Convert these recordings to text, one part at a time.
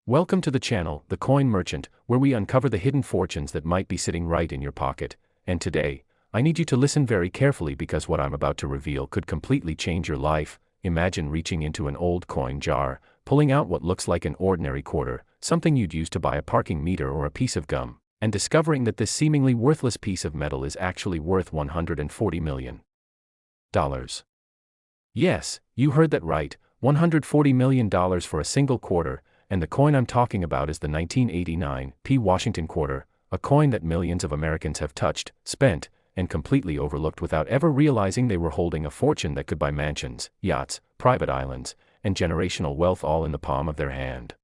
Welcome to the channel, The Coin Merchant, where we uncover the hidden fortunes that might be sitting right in your pocket. And today, I need you to listen very carefully because what I'm about to reveal could completely change your life. Imagine reaching into an old coin jar, pulling out what looks like an ordinary quarter, something you'd use to buy a parking meter or a piece of gum, and discovering that this seemingly worthless piece of metal is actually worth $140 million. Yes, you heard that right, $140 million for a single quarter. And the coin I'm talking about is the 1989 Washington quarter, a coin that millions of Americans have touched, spent, and completely overlooked without ever realizing they were holding a fortune that could buy mansions, yachts, private islands, and generational wealth all in the palm of their hand.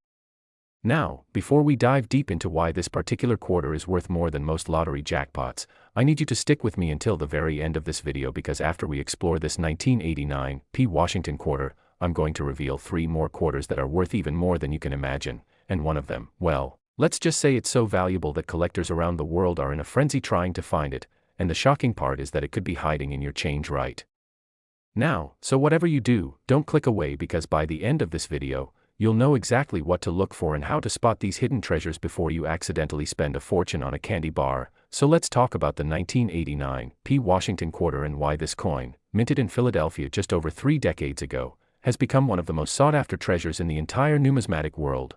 Now, before we dive deep into why this particular quarter is worth more than most lottery jackpots, I need you to stick with me until the very end of this video because after we explore this 1989 Washington quarter, I'm going to reveal 3 more quarters that are worth even more than you can imagine, and one of them, well, let's just say it's so valuable that collectors around the world are in a frenzy trying to find it, and the shocking part is that it could be hiding in your change right now. So whatever you do, don't click away because by the end of this video, you'll know exactly what to look for and how to spot these hidden treasures before you accidentally spend a fortune on a candy bar. So let's talk about the 1989 Washington quarter and why this coin, minted in Philadelphia just over 3 decades ago, has become one of the most sought-after treasures in the entire numismatic world.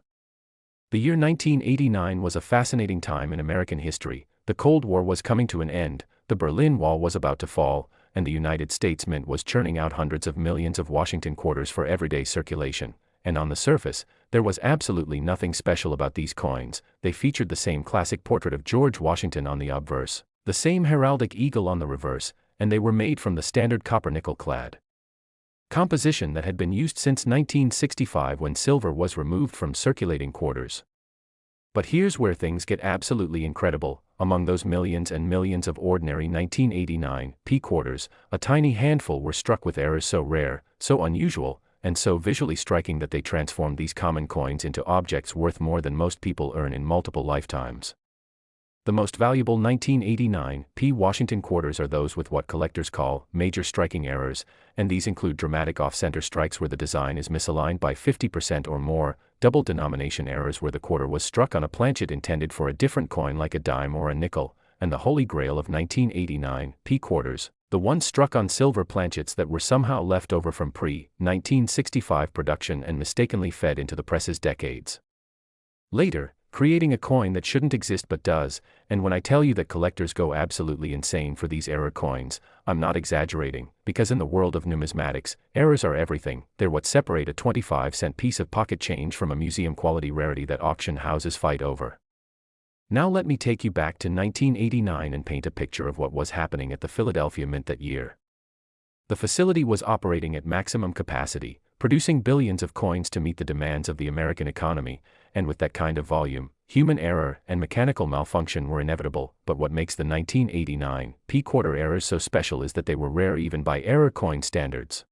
The year 1989 was a fascinating time in American history. The Cold War was coming to an end, the Berlin Wall was about to fall, and the United States Mint was churning out hundreds of millions of Washington quarters for everyday circulation. And on the surface, there was absolutely nothing special about these coins. They featured the same classic portrait of George Washington on the obverse, the same heraldic eagle on the reverse, and they were made from the standard copper-nickel clad composition that had been used since 1965 when silver was removed from circulating quarters. But here's where things get absolutely incredible. Among those millions and millions of ordinary 1989 quarters, a tiny handful were struck with errors so rare, so unusual, and so visually striking that they transformed these common coins into objects worth more than most people earn in multiple lifetimes. The most valuable 1989 Washington quarters are those with what collectors call major striking errors, and these include dramatic off-center strikes where the design is misaligned by 50% or more, double denomination errors where the quarter was struck on a planchet intended for a different coin like a dime or a nickel, and the holy grail of 1989 quarters, the ones struck on silver planchets that were somehow left over from pre-1965 production and mistakenly fed into the presses decades later, creating a coin that shouldn't exist but does. And when I tell you that collectors go absolutely insane for these error coins, I'm not exaggerating, because in the world of numismatics, errors are everything. They're what separate a 25-cent piece of pocket change from a museum-quality rarity that auction houses fight over. Now let me take you back to 1989 and paint a picture of what was happening at the Philadelphia Mint that year. The facility was operating at maximum capacity, producing billions of coins to meet the demands of the American economy, and with that kind of volume, human error and mechanical malfunction were inevitable. But what makes the 1989 quarter errors so special is that they were rare even by error coin standards.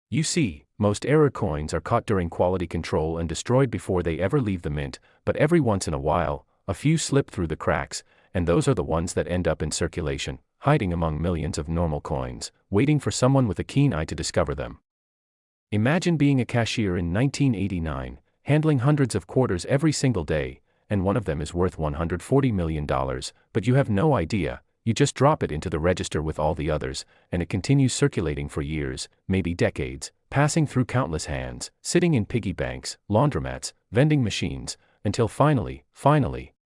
You see, most error coins are caught during quality control and destroyed before they ever leave the mint, but every once in a while, a few slip through the cracks, and those are the ones that end up in circulation, hiding among millions of normal coins, waiting for someone with a keen eye to discover them. Imagine being a cashier in 1989, handling hundreds of quarters every single day, and one of them is worth $140 million, but you have no idea. You just drop it into the register with all the others, and it continues circulating for years, maybe decades, passing through countless hands, sitting in piggy banks, laundromats, vending machines, until finally,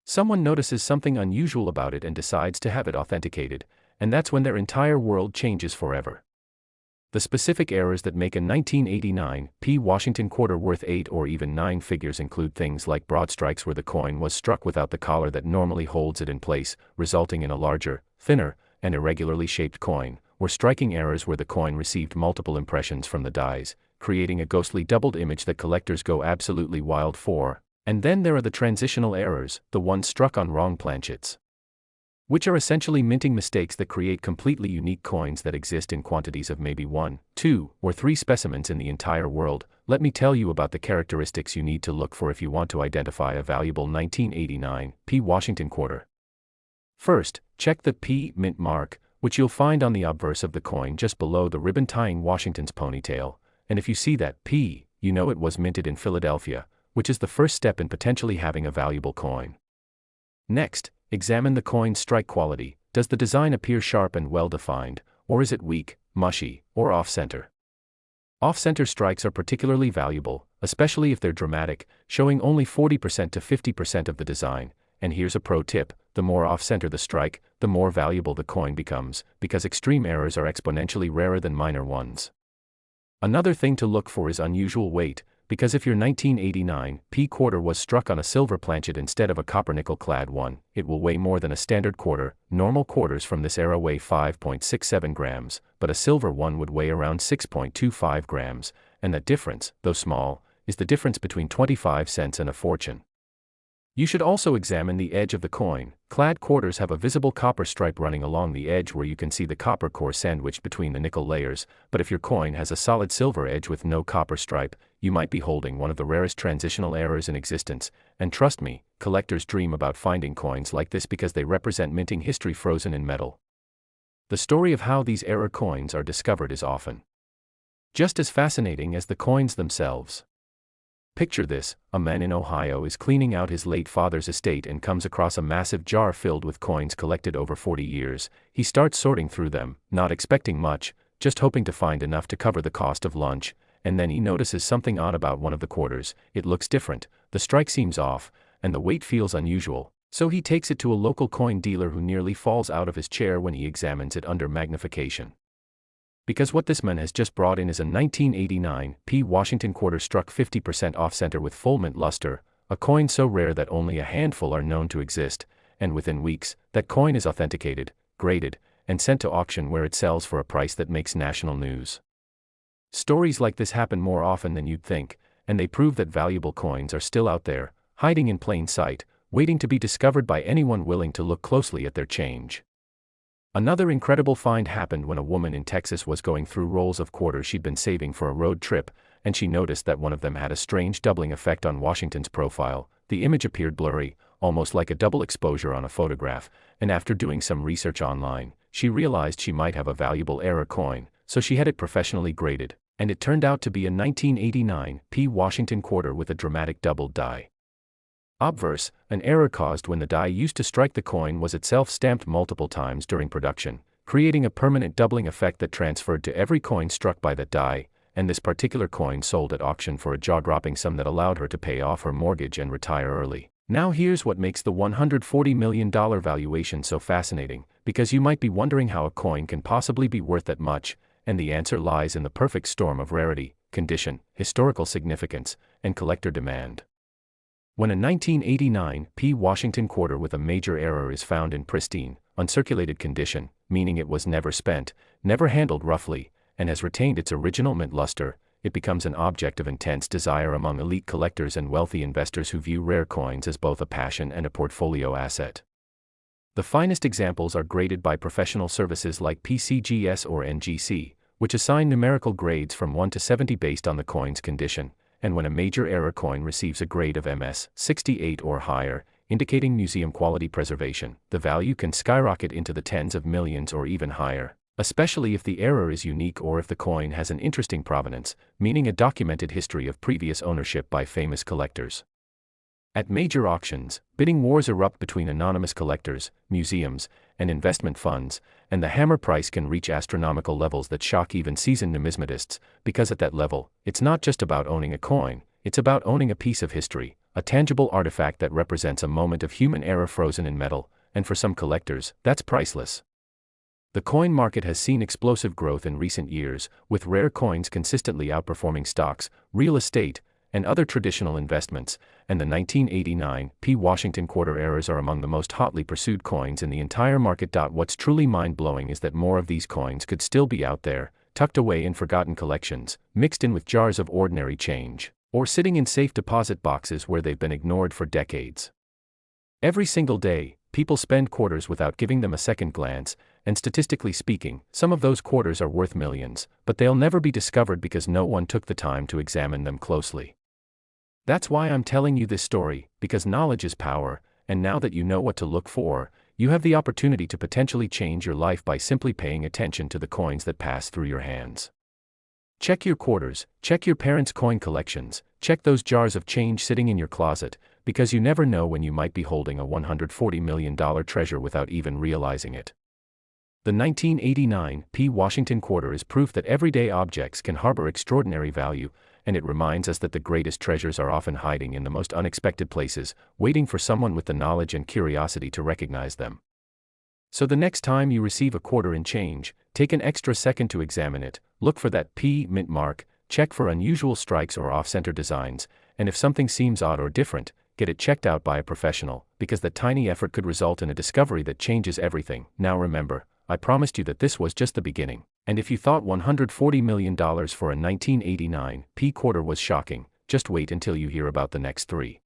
someone notices something unusual about it and decides to have it authenticated, and that's when their entire world changes forever. The specific errors that make a 1989 Washington quarter worth 8 or even 9 figures include things like broad strikes where the coin was struck without the collar that normally holds it in place, resulting in a larger, thinner, and irregularly shaped coin, or striking errors where the coin received multiple impressions from the dies, creating a ghostly doubled image that collectors go absolutely wild for. And then there are the transitional errors, the ones struck on wrong planchets, which are essentially minting mistakes that create completely unique coins that exist in quantities of maybe 1, 2, or 3 specimens in the entire world. Let me tell you about the characteristics you need to look for if you want to identify a valuable 1989 Washington quarter. First, check the P mint mark, which you'll find on the obverse of the coin just below the ribbon tying Washington's ponytail, and if you see that P, you know it was minted in Philadelphia, which is the first step in potentially having a valuable coin. Next, examine the coin's strike quality. Does the design appear sharp and well-defined, or is it weak, mushy, or off-center? Off-center strikes are particularly valuable, especially if they're dramatic, showing only 40% to 50% of the design. And here's a pro tip: the more off-center the strike, the more valuable the coin becomes, because extreme errors are exponentially rarer than minor ones. Another thing to look for is unusual weight, because if your 1989 P quarter was struck on a silver planchet instead of a copper nickel-clad one, it will weigh more than a standard quarter. Normal quarters from this era weigh 5.67 grams, but a silver one would weigh around 6.25 grams, and that difference, though small, is the difference between 25 cents and a fortune. You should also examine the edge of the coin. Clad quarters have a visible copper stripe running along the edge where you can see the copper core sandwiched between the nickel layers, but if your coin has a solid silver edge with no copper stripe, you might be holding one of the rarest transitional errors in existence. And trust me, collectors dream about finding coins like this because they represent minting history frozen in metal. The story of how these error coins are discovered is often just as fascinating as the coins themselves. Picture this: a man in Ohio is cleaning out his late father's estate and comes across a massive jar filled with coins collected over 40 years. He starts sorting through them, not expecting much, just hoping to find enough to cover the cost of lunch, and then he notices something odd about one of the quarters. It looks different, the strike seems off, and the weight feels unusual, so he takes it to a local coin dealer who nearly falls out of his chair when he examines it under magnification. Because what this man has just brought in is a 1989 P Washington quarter struck 50% off-center with full mint luster, a coin so rare that only a handful are known to exist, and within weeks, that coin is authenticated, graded, and sent to auction where it sells for a price that makes national news. Stories like this happen more often than you'd think, and they prove that valuable coins are still out there, hiding in plain sight, waiting to be discovered by anyone willing to look closely at their change. Another incredible find happened when a woman in Texas was going through rolls of quarters she'd been saving for a road trip, and she noticed that one of them had a strange doubling effect on Washington's profile. The image appeared blurry, almost like a double exposure on a photograph, and after doing some research online, she realized she might have a valuable error coin, so she had it professionally graded, and it turned out to be a 1989 P Washington quarter with a dramatic doubled die. Obverse, an error caused when the die used to strike the coin was itself stamped multiple times during production, creating a permanent doubling effect that transferred to every coin struck by that die, and this particular coin sold at auction for a jaw-dropping sum that allowed her to pay off her mortgage and retire early. Now here's what makes the $140 million valuation so fascinating, because you might be wondering how a coin can possibly be worth that much, and the answer lies in the perfect storm of rarity, condition, historical significance, and collector demand. When a 1989 P Washington quarter with a major error is found in pristine, uncirculated condition, meaning it was never spent, never handled roughly, and has retained its original mint luster, it becomes an object of intense desire among elite collectors and wealthy investors who view rare coins as both a passion and a portfolio asset. The finest examples are graded by professional services like PCGS or NGC, which assign numerical grades from 1 to 70 based on the coin's condition, and when a major error coin receives a grade of MS 68 or higher, indicating museum quality preservation, the value can skyrocket into the tens of millions or even higher, especially if the error is unique or if the coin has an interesting provenance, meaning a documented history of previous ownership by famous collectors. At major auctions, bidding wars erupt between anonymous collectors, museums, and investment funds, and the hammer price can reach astronomical levels that shock even seasoned numismatists, because at that level, it's not just about owning a coin, it's about owning a piece of history, a tangible artifact that represents a moment of human error frozen in metal, and for some collectors, that's priceless. The coin market has seen explosive growth in recent years, with rare coins consistently outperforming stocks, real estate, and other traditional investments, and the 1989 P Washington quarter errors are among the most hotly pursued coins in the entire market. What's truly mind-blowing is that more of these coins could still be out there, tucked away in forgotten collections, mixed in with jars of ordinary change, or sitting in safe deposit boxes where they've been ignored for decades. Every single day, people spend quarters without giving them a second glance, and statistically speaking, some of those quarters are worth millions, but they'll never be discovered because no one took the time to examine them closely. That's why I'm telling you this story, because knowledge is power, and now that you know what to look for, you have the opportunity to potentially change your life by simply paying attention to the coins that pass through your hands. Check your quarters, check your parents' coin collections, check those jars of change sitting in your closet, because you never know when you might be holding a $140 million treasure without even realizing it. The 1989 P. Washington quarter is proof that everyday objects can harbor extraordinary value, and it reminds us that the greatest treasures are often hiding in the most unexpected places, waiting for someone with the knowledge and curiosity to recognize them. So the next time you receive a quarter in change, take an extra second to examine it, look for that P mint mark, check for unusual strikes or off-center designs, and if something seems odd or different, get it checked out by a professional, because that tiny effort could result in a discovery that changes everything. Now remember, I promised you that this was just the beginning, and if you thought $140 million for a 1989 P quarter was shocking, just wait until you hear about the next 3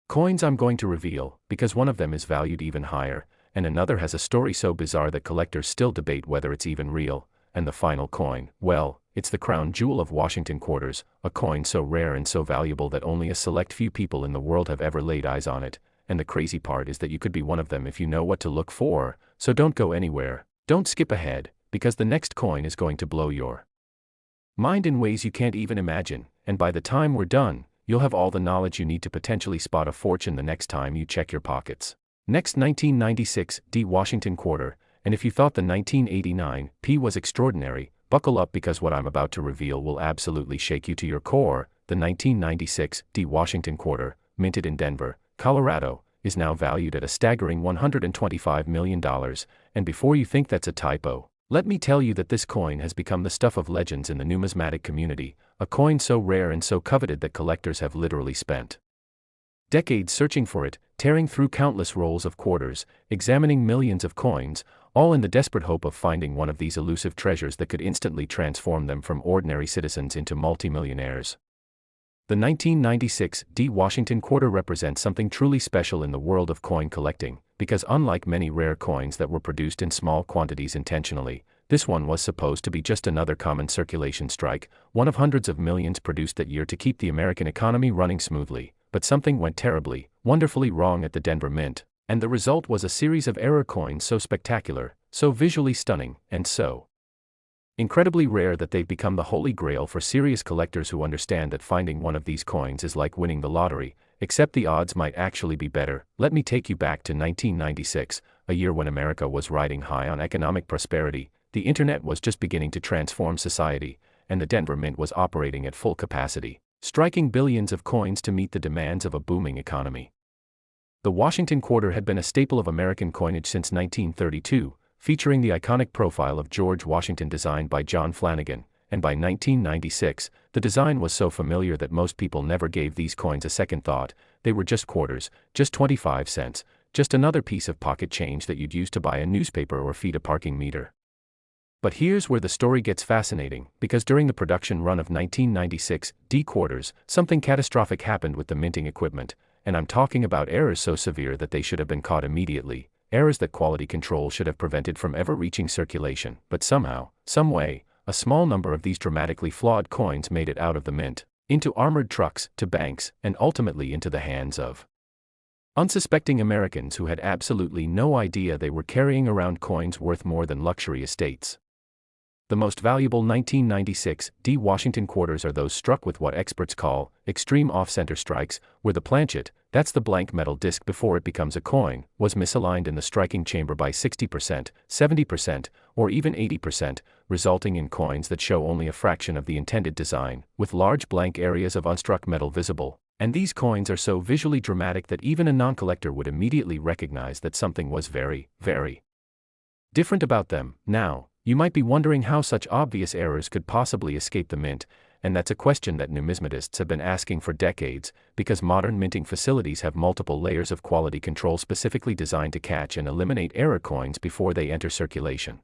coins I'm going to reveal, because one of them is valued even higher, and another has a story so bizarre that collectors still debate whether it's even real, and the final coin, well, it's the crown jewel of Washington quarters, a coin so rare and so valuable that only a select few people in the world have ever laid eyes on it, and the crazy part is that you could be one of them if you know what to look for, so don't go anywhere, don't skip ahead, because the next coin is going to blow your mind in ways you can't even imagine, and by the time we're done, you'll have all the knowledge you need to potentially spot a fortune the next time you check your pockets. Next, 1996 D. Washington quarter, and if you thought the 1989 P was extraordinary, buckle up because what I'm about to reveal will absolutely shake you to your core. The 1996 D. Washington quarter, minted in Denver, Colorado, is now valued at a staggering $125 million, and before you think that's a typo, let me tell you that this coin has become the stuff of legends in the numismatic community, a coin so rare and so coveted that collectors have literally spent decades searching for it, tearing through countless rolls of quarters, examining millions of coins, all in the desperate hope of finding one of these elusive treasures that could instantly transform them from ordinary citizens into multimillionaires. The 1996 D. Washington quarter represents something truly special in the world of coin collecting, because unlike many rare coins that were produced in small quantities intentionally, this one was supposed to be just another common circulation strike, one of hundreds of millions produced that year to keep the American economy running smoothly. But something went terribly, wonderfully wrong at the Denver Mint, and the result was a series of error coins so spectacular, so visually stunning, and so incredibly rare that they've become the holy grail for serious collectors who understand that finding one of these coins is like winning the lottery, except the odds might actually be better. Let me take you back to 1996, a year when America was riding high on economic prosperity, the internet was just beginning to transform society, and the Denver Mint was operating at full capacity, striking billions of coins to meet the demands of a booming economy. The Washington quarter had been a staple of American coinage since 1932, featuring the iconic profile of George Washington designed by John Flanagan, and by 1996, the design was so familiar that most people never gave these coins a second thought. They were just quarters, just 25 cents, just another piece of pocket change that you'd use to buy a newspaper or feed a parking meter. But here's where the story gets fascinating, because during the production run of 1996 D quarters, something catastrophic happened with the minting equipment, and I'm talking about errors so severe that they should have been caught immediately, errors that quality control should have prevented from ever reaching circulation, but somehow, some way, a small number of these dramatically flawed coins made it out of the mint, into armored trucks, to banks, and ultimately into the hands of unsuspecting Americans who had absolutely no idea they were carrying around coins worth more than luxury estates. The most valuable 1996 D. Washington quarters are those struck with what experts call extreme off-center strikes, where the planchet, that's the blank metal disc before it becomes a coin, was misaligned in the striking chamber by 60%, 70%, or even 80%, resulting in coins that show only a fraction of the intended design, with large blank areas of unstruck metal visible. And these coins are so visually dramatic that even a non-collector would immediately recognize that something was very, very different about them. Now, you might be wondering how such obvious errors could possibly escape the mint, and that's a question that numismatists have been asking for decades, because modern minting facilities have multiple layers of quality control specifically designed to catch and eliminate error coins before they enter circulation.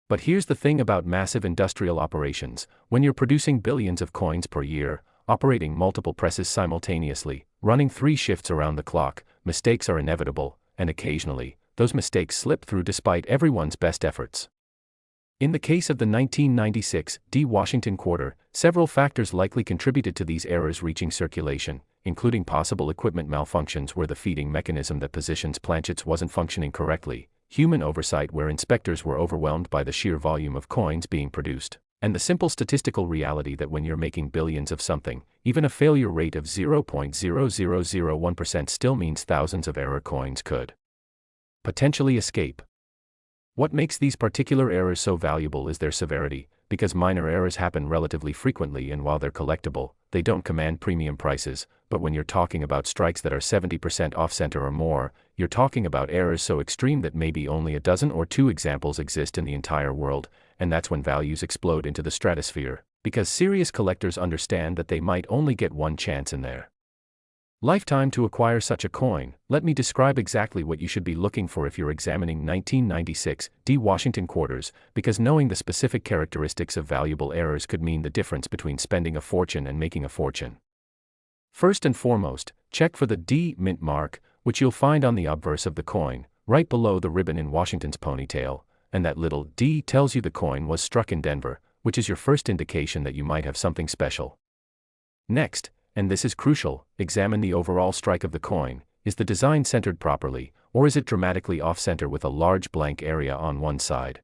But here's the thing about massive industrial operations: when you're producing billions of coins per year, operating multiple presses simultaneously, running 3 shifts around the clock, mistakes are inevitable, and occasionally, those mistakes slip through despite everyone's best efforts. In the case of the 1996 D. Washington quarter, several factors likely contributed to these errors reaching circulation, including possible equipment malfunctions where the feeding mechanism that positions planchets wasn't functioning correctly, human oversight where inspectors were overwhelmed by the sheer volume of coins being produced, And the simple statistical reality that when you're making billions of something, even a failure rate of 0.0001% still means thousands of error coins could potentially escape. What makes these particular errors so valuable is their severity, because minor errors happen relatively frequently, and while they're collectible, they don't command premium prices. But when you're talking about strikes that are 70% off-center or more, you're talking about errors so extreme that maybe only a dozen or two examples exist in the entire world, and that's when values explode into the stratosphere, because serious collectors understand that they might only get one chance in their lifetime to acquire such a coin. Let me describe exactly what you should be looking for if you're examining 1996 D Washington quarters, because knowing the specific characteristics of valuable errors could mean the difference between spending a fortune and making a fortune. First and foremost, check for the D mint mark, which you'll find on the obverse of the coin, right below the ribbon in Washington's ponytail, and that little D tells you the coin was struck in Denver, which is your first indication that you might have something special. Next, and this is crucial, examine the overall strike of the coin. Is the design centered properly, or is it dramatically off-center with a large blank area on one side?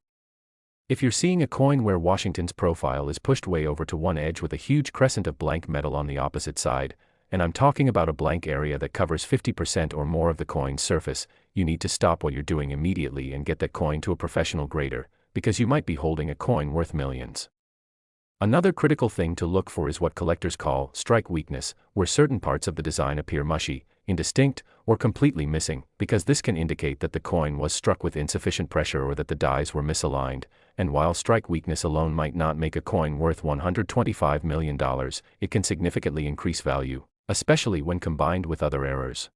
If you're seeing a coin where Washington's profile is pushed way over to one edge with a huge crescent of blank metal on the opposite side, and I'm talking about a blank area that covers 50% or more of the coin's surface, you need to stop what you're doing immediately and get that coin to a professional grader, because you might be holding a coin worth millions. Another critical thing to look for is what collectors call strike weakness, where certain parts of the design appear mushy, indistinct, or completely missing, because this can indicate that the coin was struck with insufficient pressure or that the dies were misaligned. And while strike weakness alone might not make a coin worth $125 million, it can significantly increase value, especially when combined with other errors.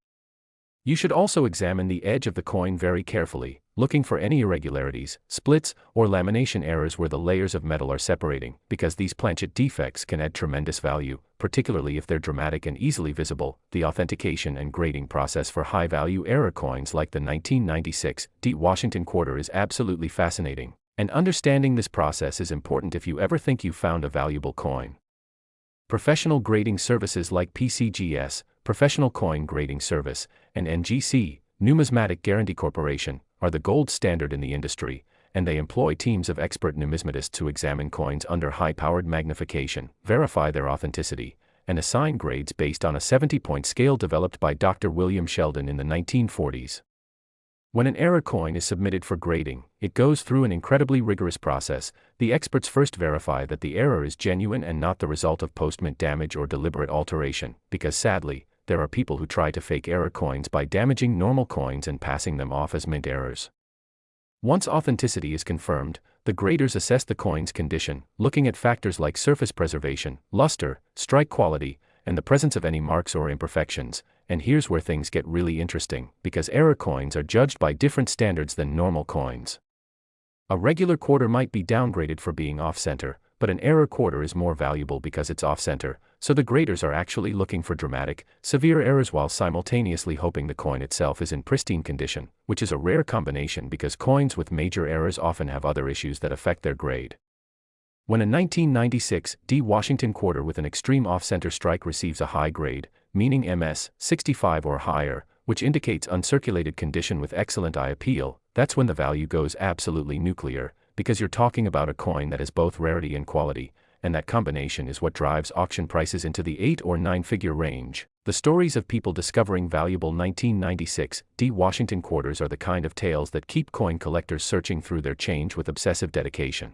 You should also examine the edge of the coin very carefully, looking for any irregularities, splits, or lamination errors where the layers of metal are separating, because these planchet defects can add tremendous value, particularly if they're dramatic and easily visible. The authentication and grading process for high-value error coins like the 1996 D Washington quarter is absolutely fascinating, and understanding this process is important if you ever think you've found a valuable coin. Professional grading services like PCGS, Professional Coin Grading Service, and NGC, Numismatic Guarantee Corporation, are the gold standard in the industry, and they employ teams of expert numismatists to examine coins under high-powered magnification, verify their authenticity, and assign grades based on a 70-point scale developed by Dr. William Sheldon in the 1940s. When an error coin is submitted for grading, it goes through an incredibly rigorous process. The experts first verify that the error is genuine and not the result of post-mint damage or deliberate alteration, because sadly, there are people who try to fake error coins by damaging normal coins and passing them off as mint errors. Once authenticity is confirmed, the graders assess the coin's condition, looking at factors like surface preservation, luster, strike quality, and the presence of any marks or imperfections. And here's where things get really interesting, because error coins are judged by different standards than normal coins. A regular quarter might be downgraded for being off-center, but an error quarter is more valuable because it's off-center, so the graders are actually looking for dramatic, severe errors while simultaneously hoping the coin itself is in pristine condition, which is a rare combination because coins with major errors often have other issues that affect their grade. When a 1996 D Washington quarter with an extreme off-center strike receives a high grade, meaning MS 65 or higher, which indicates uncirculated condition with excellent eye appeal, that's when the value goes absolutely nuclear, because you're talking about a coin that has both rarity and quality, and that combination is what drives auction prices into the 8 or 9-figure range. The stories of people discovering valuable 1996 D Washington quarters are the kind of tales that keep coin collectors searching through their change with obsessive dedication.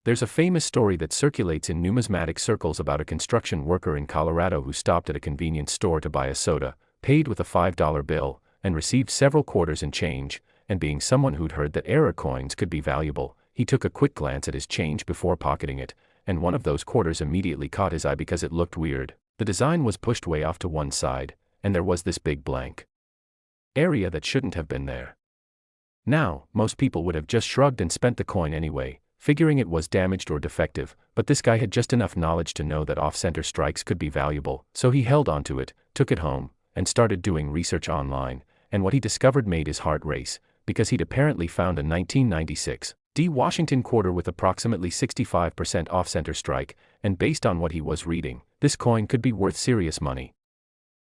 There's a famous story that circulates in numismatic circles about a construction worker in Colorado who stopped at a convenience store to buy a soda, paid with a $5 bill, and received several quarters in change, and being someone who'd heard that error coins could be valuable, he took a quick glance at his change before pocketing it, and one of those quarters immediately caught his eye because it looked weird. The design was pushed way off to one side, and there was this big blank area that shouldn't have been there. Now, most people would have just shrugged and spent the coin anyway, figuring it was damaged or defective, but this guy had just enough knowledge to know that off-center strikes could be valuable, so he held onto it, took it home, and started doing research online, and what he discovered made his heart race, because he'd apparently found a 1996 D Washington quarter with approximately 65% off-center strike, and based on what he was reading, this coin could be worth serious money.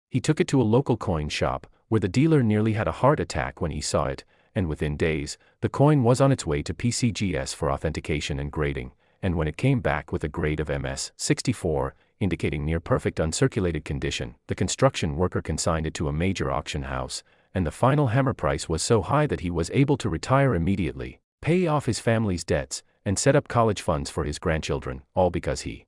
He took it to a local coin shop, where the dealer nearly had a heart attack when he saw it, and within days, the coin was on its way to PCGS for authentication and grading, and when it came back with a grade of MS-64, indicating near-perfect uncirculated condition, the construction worker consigned it to a major auction house, and the final hammer price was so high that he was able to retire immediately, pay off his family's debts, and set up college funds for his grandchildren, all because he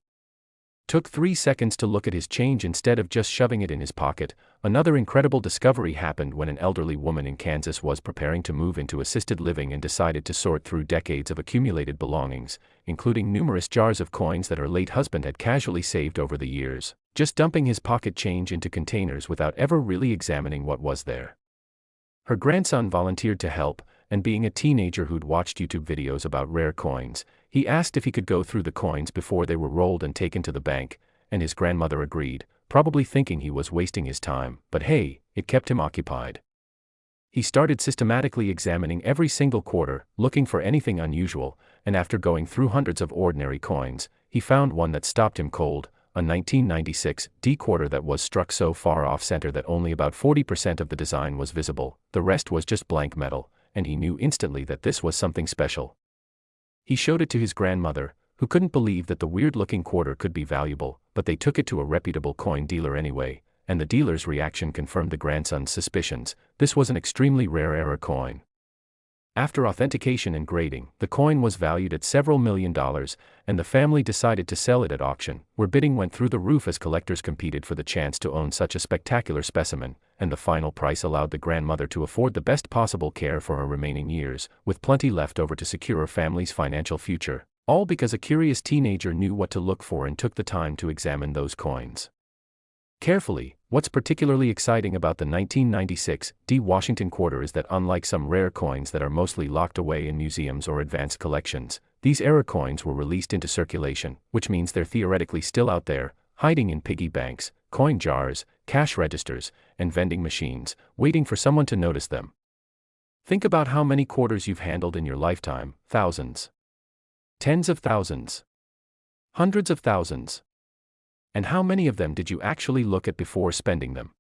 took 3 seconds to look at his change instead of just shoving it in his pocket. Another incredible discovery happened when an elderly woman in Kansas was preparing to move into assisted living and decided to sort through decades of accumulated belongings, including numerous jars of coins that her late husband had casually saved over the years, just dumping his pocket change into containers without ever really examining what was there. Her grandson volunteered to help, and being a teenager who'd watched YouTube videos about rare coins, he asked if he could go through the coins before they were rolled and taken to the bank, and his grandmother agreed, probably thinking he was wasting his time, but hey, it kept him occupied. He started systematically examining every single quarter, looking for anything unusual, and after going through hundreds of ordinary coins, he found one that stopped him cold, a 1996 D quarter that was struck so far off-center that only about 40% of the design was visible, the rest was just blank metal, and he knew instantly that this was something special. He showed it to his grandmother, who couldn't believe that the weird-looking quarter could be valuable, but they took it to a reputable coin dealer anyway, and the dealer's reaction confirmed the grandson's suspicions. This was an extremely rare error coin. After authentication and grading, the coin was valued at several $1 million, and the family decided to sell it at auction, where bidding went through the roof as collectors competed for the chance to own such a spectacular specimen, and the final price allowed the grandmother to afford the best possible care for her remaining years, with plenty left over to secure her family's financial future, all because a curious teenager knew what to look for and took the time to examine those coins carefully. What's particularly exciting about the 1996 D Washington quarter is that unlike some rare coins that are mostly locked away in museums or advanced collections, these error coins were released into circulation, which means they're theoretically still out there, hiding in piggy banks, coin jars, cash registers, and vending machines, waiting for someone to notice them. Think about how many quarters you've handled in your lifetime: thousands, tens of thousands, hundreds of thousands. And how many of them did you actually look at before spending them?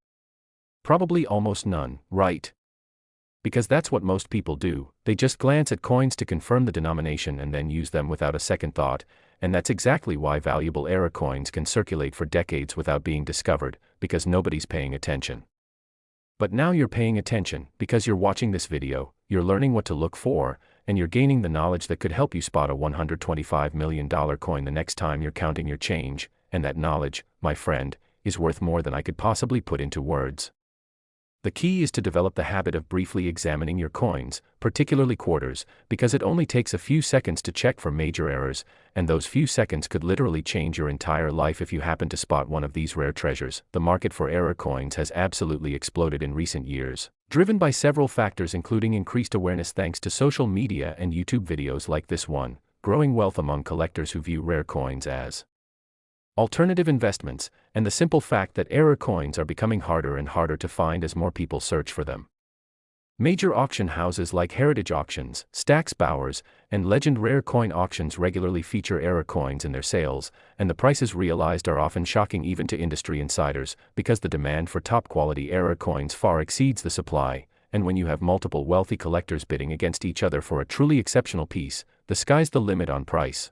Probably almost none, right? Because that's what most people do, they just glance at coins to confirm the denomination and then use them without a second thought, and that's exactly why valuable error coins can circulate for decades without being discovered, because nobody's paying attention. But now you're paying attention, because you're watching this video, you're learning what to look for, and you're gaining the knowledge that could help you spot a $125 million coin the next time you're counting your change. And that knowledge, my friend, is worth more than I could possibly put into words. The key is to develop the habit of briefly examining your coins, particularly quarters, because it only takes a few seconds to check for major errors, and those few seconds could literally change your entire life if you happen to spot one of these rare treasures. The market for error coins has absolutely exploded in recent years, driven by several factors including increased awareness thanks to social media and YouTube videos like this one, growing wealth among collectors who view rare coins as alternative investments, and the simple fact that error coins are becoming harder and harder to find as more people search for them. Major auction houses like Heritage Auctions, Stack's Bowers, and Legend Rare Coin Auctions regularly feature error coins in their sales, and the prices realized are often shocking even to industry insiders, because the demand for top-quality error coins far exceeds the supply, and when you have multiple wealthy collectors bidding against each other for a truly exceptional piece, the sky's the limit on price.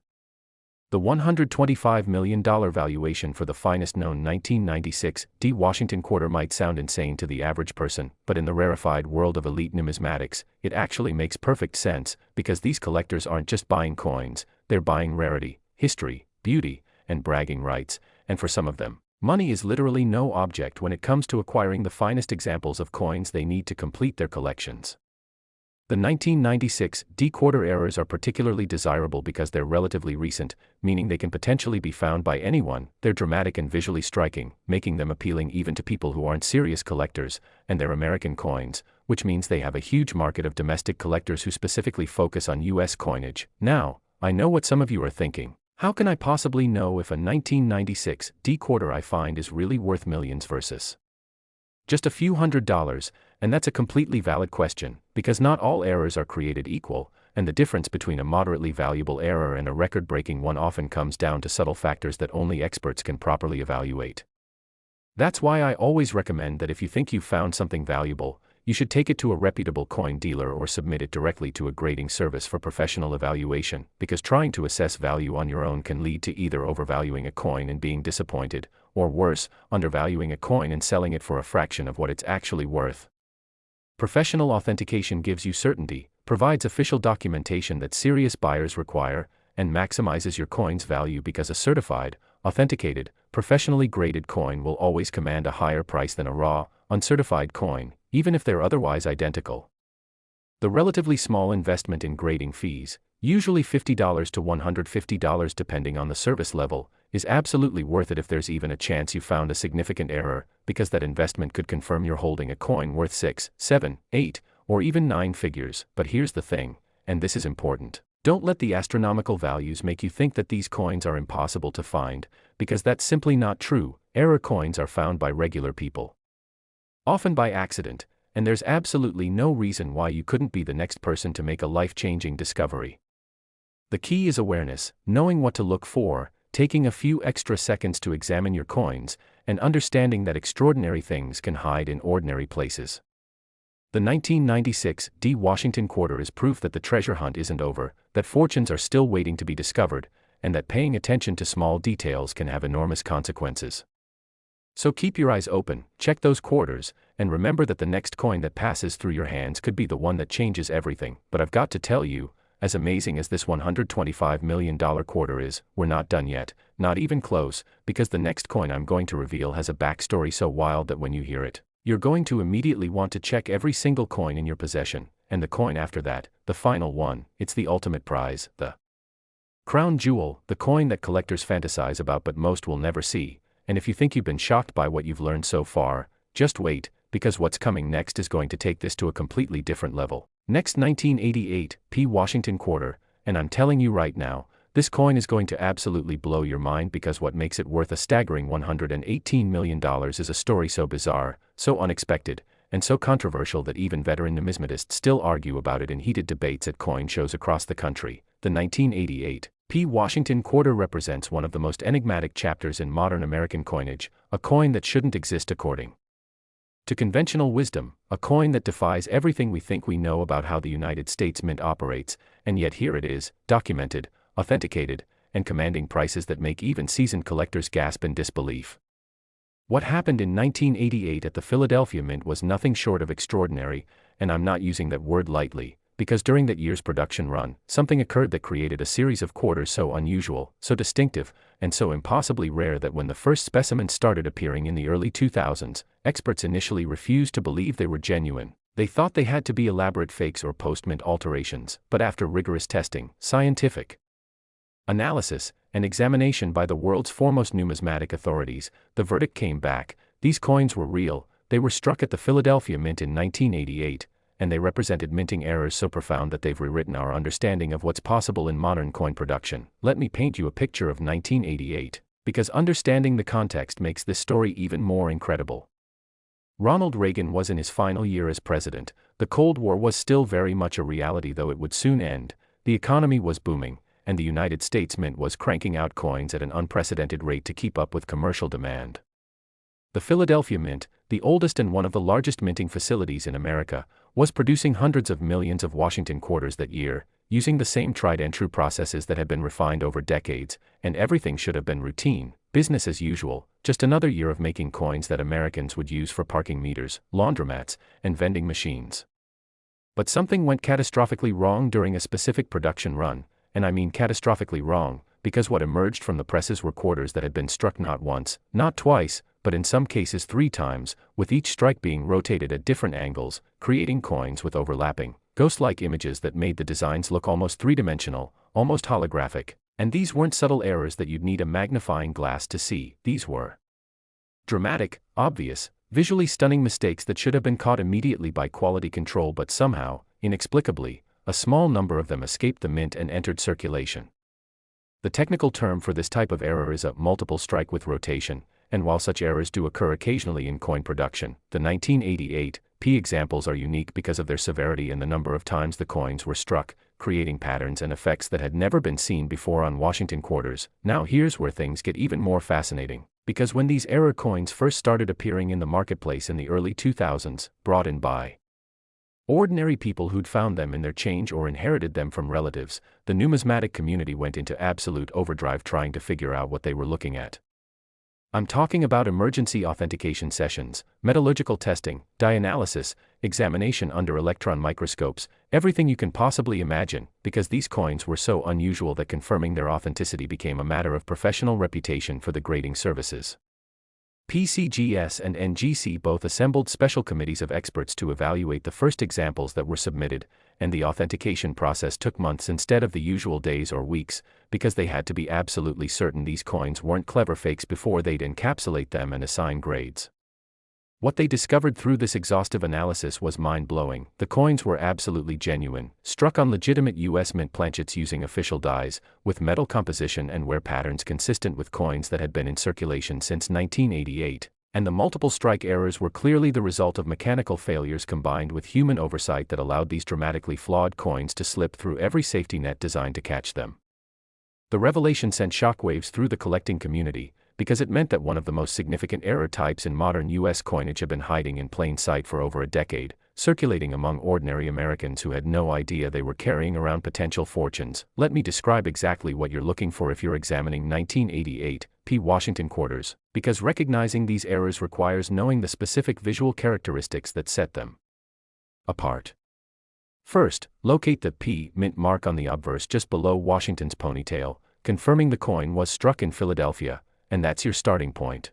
The $125 million valuation for the finest known 1996 D Washington quarter might sound insane to the average person, but in the rarefied world of elite numismatics, it actually makes perfect sense, because these collectors aren't just buying coins, they're buying rarity, history, beauty, and bragging rights, and for some of them, money is literally no object when it comes to acquiring the finest examples of coins they need to complete their collections. The 1996 D quarter errors are particularly desirable because they're relatively recent, meaning they can potentially be found by anyone. They're dramatic and visually striking, making them appealing even to people who aren't serious collectors, and they're American coins, which means they have a huge market of domestic collectors who specifically focus on US coinage. Now, I know what some of you are thinking. How can I possibly know if a 1996 D quarter I find is really worth millions versus just a few $100s, and that's a completely valid question, because not all errors are created equal, and the difference between a moderately valuable error and a record-breaking one often comes down to subtle factors that only experts can properly evaluate. That's why I always recommend that if you think you've found something valuable, you should take it to a reputable coin dealer or submit it directly to a grading service for professional evaluation, because trying to assess value on your own can lead to either overvaluing a coin and being disappointed, or worse, undervaluing a coin and selling it for a fraction of what it's actually worth. Professional authentication gives you certainty, provides official documentation that serious buyers require, and maximizes your coin's value because a certified, authenticated, professionally graded coin will always command a higher price than a raw, uncertified coin, even if they're otherwise identical. The relatively small investment in grading fees, usually $50 to $150 depending on the service level, is absolutely worth it if there's even a chance you found a significant error, because that investment could confirm you're holding a coin worth 6, 7, 8, or even 9 figures. But here's the thing, and this is important. Don't let the astronomical values make you think that these coins are impossible to find, because that's simply not true. Error coins are found by regular people, often by accident, and there's absolutely no reason why you couldn't be the next person to make a life-changing discovery. The key is awareness, knowing what to look for, taking a few extra seconds to examine your coins, and understanding that extraordinary things can hide in ordinary places. The 1996 D. Washington quarter is proof that the treasure hunt isn't over, that fortunes are still waiting to be discovered, and that paying attention to small details can have enormous consequences. So keep your eyes open, check those quarters, and remember that the next coin that passes through your hands could be the one that changes everything. But I've got to tell you, as amazing as this $125 million quarter is, we're not done yet, not even close, because the next coin I'm going to reveal has a backstory so wild that when you hear it, you're going to immediately want to check every single coin in your possession, and the coin after that, the final one, it's the ultimate prize, the crown jewel, the coin that collectors fantasize about but most will never see. And if you think you've been shocked by what you've learned so far, just wait, because what's coming next is going to take this to a completely different level. Next, 1988 P. Washington quarter, and I'm telling you right now, this coin is going to absolutely blow your mind, because what makes it worth a staggering $118 million is a story so bizarre, so unexpected, and so controversial that even veteran numismatists still argue about it in heated debates at coin shows across the country. The 1988 P. Washington quarter represents one of the most enigmatic chapters in modern American coinage, a coin that shouldn't exist according to conventional wisdom, a coin that defies everything we think we know about how the United States Mint operates, and yet here it is, documented, authenticated, and commanding prices that make even seasoned collectors gasp in disbelief. What happened in 1988 at the Philadelphia Mint was nothing short of extraordinary, and I'm not using that word lightly, because during that year's production run, something occurred that created a series of quarters so unusual, so distinctive, and so impossibly rare that when the first specimens started appearing in the early 2000s, experts initially refused to believe they were genuine. They thought they had to be elaborate fakes or post-mint alterations, but after rigorous testing, scientific analysis, and examination by the world's foremost numismatic authorities, the verdict came back: these coins were real. They were struck at the Philadelphia Mint in 1988, and they represented minting errors so profound that they've rewritten our understanding of what's possible in modern coin production. Let me paint you a picture of 1988, because understanding the context makes this story even more incredible. Ronald Reagan was in his final year as president. The Cold War was still very much a reality, though it would soon end. The economy was booming, and the United States Mint was cranking out coins at an unprecedented rate to keep up with commercial demand. The Philadelphia Mint, the oldest and one of the largest minting facilities in America, was producing hundreds of millions of Washington quarters that year, using the same tried-and-true processes that had been refined over decades, and everything should have been routine, business as usual, just another year of making coins that Americans would use for parking meters, laundromats, and vending machines. But something went catastrophically wrong during a specific production run, and I mean catastrophically wrong, because what emerged from the presses were quarters that had been struck not once, not twice, but in some cases 3 times, with each strike being rotated at different angles, creating coins with overlapping, ghost-like images that made the designs look almost three-dimensional, almost holographic. And these weren't subtle errors that you'd need a magnifying glass to see. These were dramatic, obvious, visually stunning mistakes that should have been caught immediately by quality control, but somehow, inexplicably, a small number of them escaped the mint and entered circulation. The technical term for this type of error is a multiple strike with rotation, and while such errors do occur occasionally in coin production, the 1988 P examples are unique because of their severity and the number of times the coins were struck, creating patterns and effects that had never been seen before on Washington quarters. Now here's where things get even more fascinating, because when these error coins first started appearing in the marketplace in the early 2000s, brought in by Ordinary people who'd found them in their change or inherited them from relatives, the numismatic community went into absolute overdrive trying to figure out what they were looking at. I'm talking about emergency authentication sessions, metallurgical testing, dye analysis, examination under electron microscopes, everything you can possibly imagine, because these coins were so unusual that confirming their authenticity became a matter of professional reputation for the grading services. PCGS and NGC both assembled special committees of experts to evaluate the first examples that were submitted, and the authentication process took months instead of the usual days or weeks, because they had to be absolutely certain these coins weren't clever fakes before they'd encapsulate them and assign grades. What they discovered through this exhaustive analysis was mind-blowing. The coins were absolutely genuine, struck on legitimate U.S. mint planchets using official dies, with metal composition and wear patterns consistent with coins that had been in circulation since 1988, and the multiple strike errors were clearly the result of mechanical failures combined with human oversight that allowed these dramatically flawed coins to slip through every safety net designed to catch them. The revelation sent shockwaves through the collecting community, because it meant that one of the most significant error types in modern U.S. coinage had been hiding in plain sight for over a decade, circulating among ordinary Americans who had no idea they were carrying around potential fortunes. Let me describe exactly what you're looking for if you're examining 1988 P. Washington quarters, because recognizing these errors requires knowing the specific visual characteristics that set them apart. First, locate the P mint mark on the obverse just below Washington's ponytail, confirming the coin was struck in Philadelphia, and that's your starting point.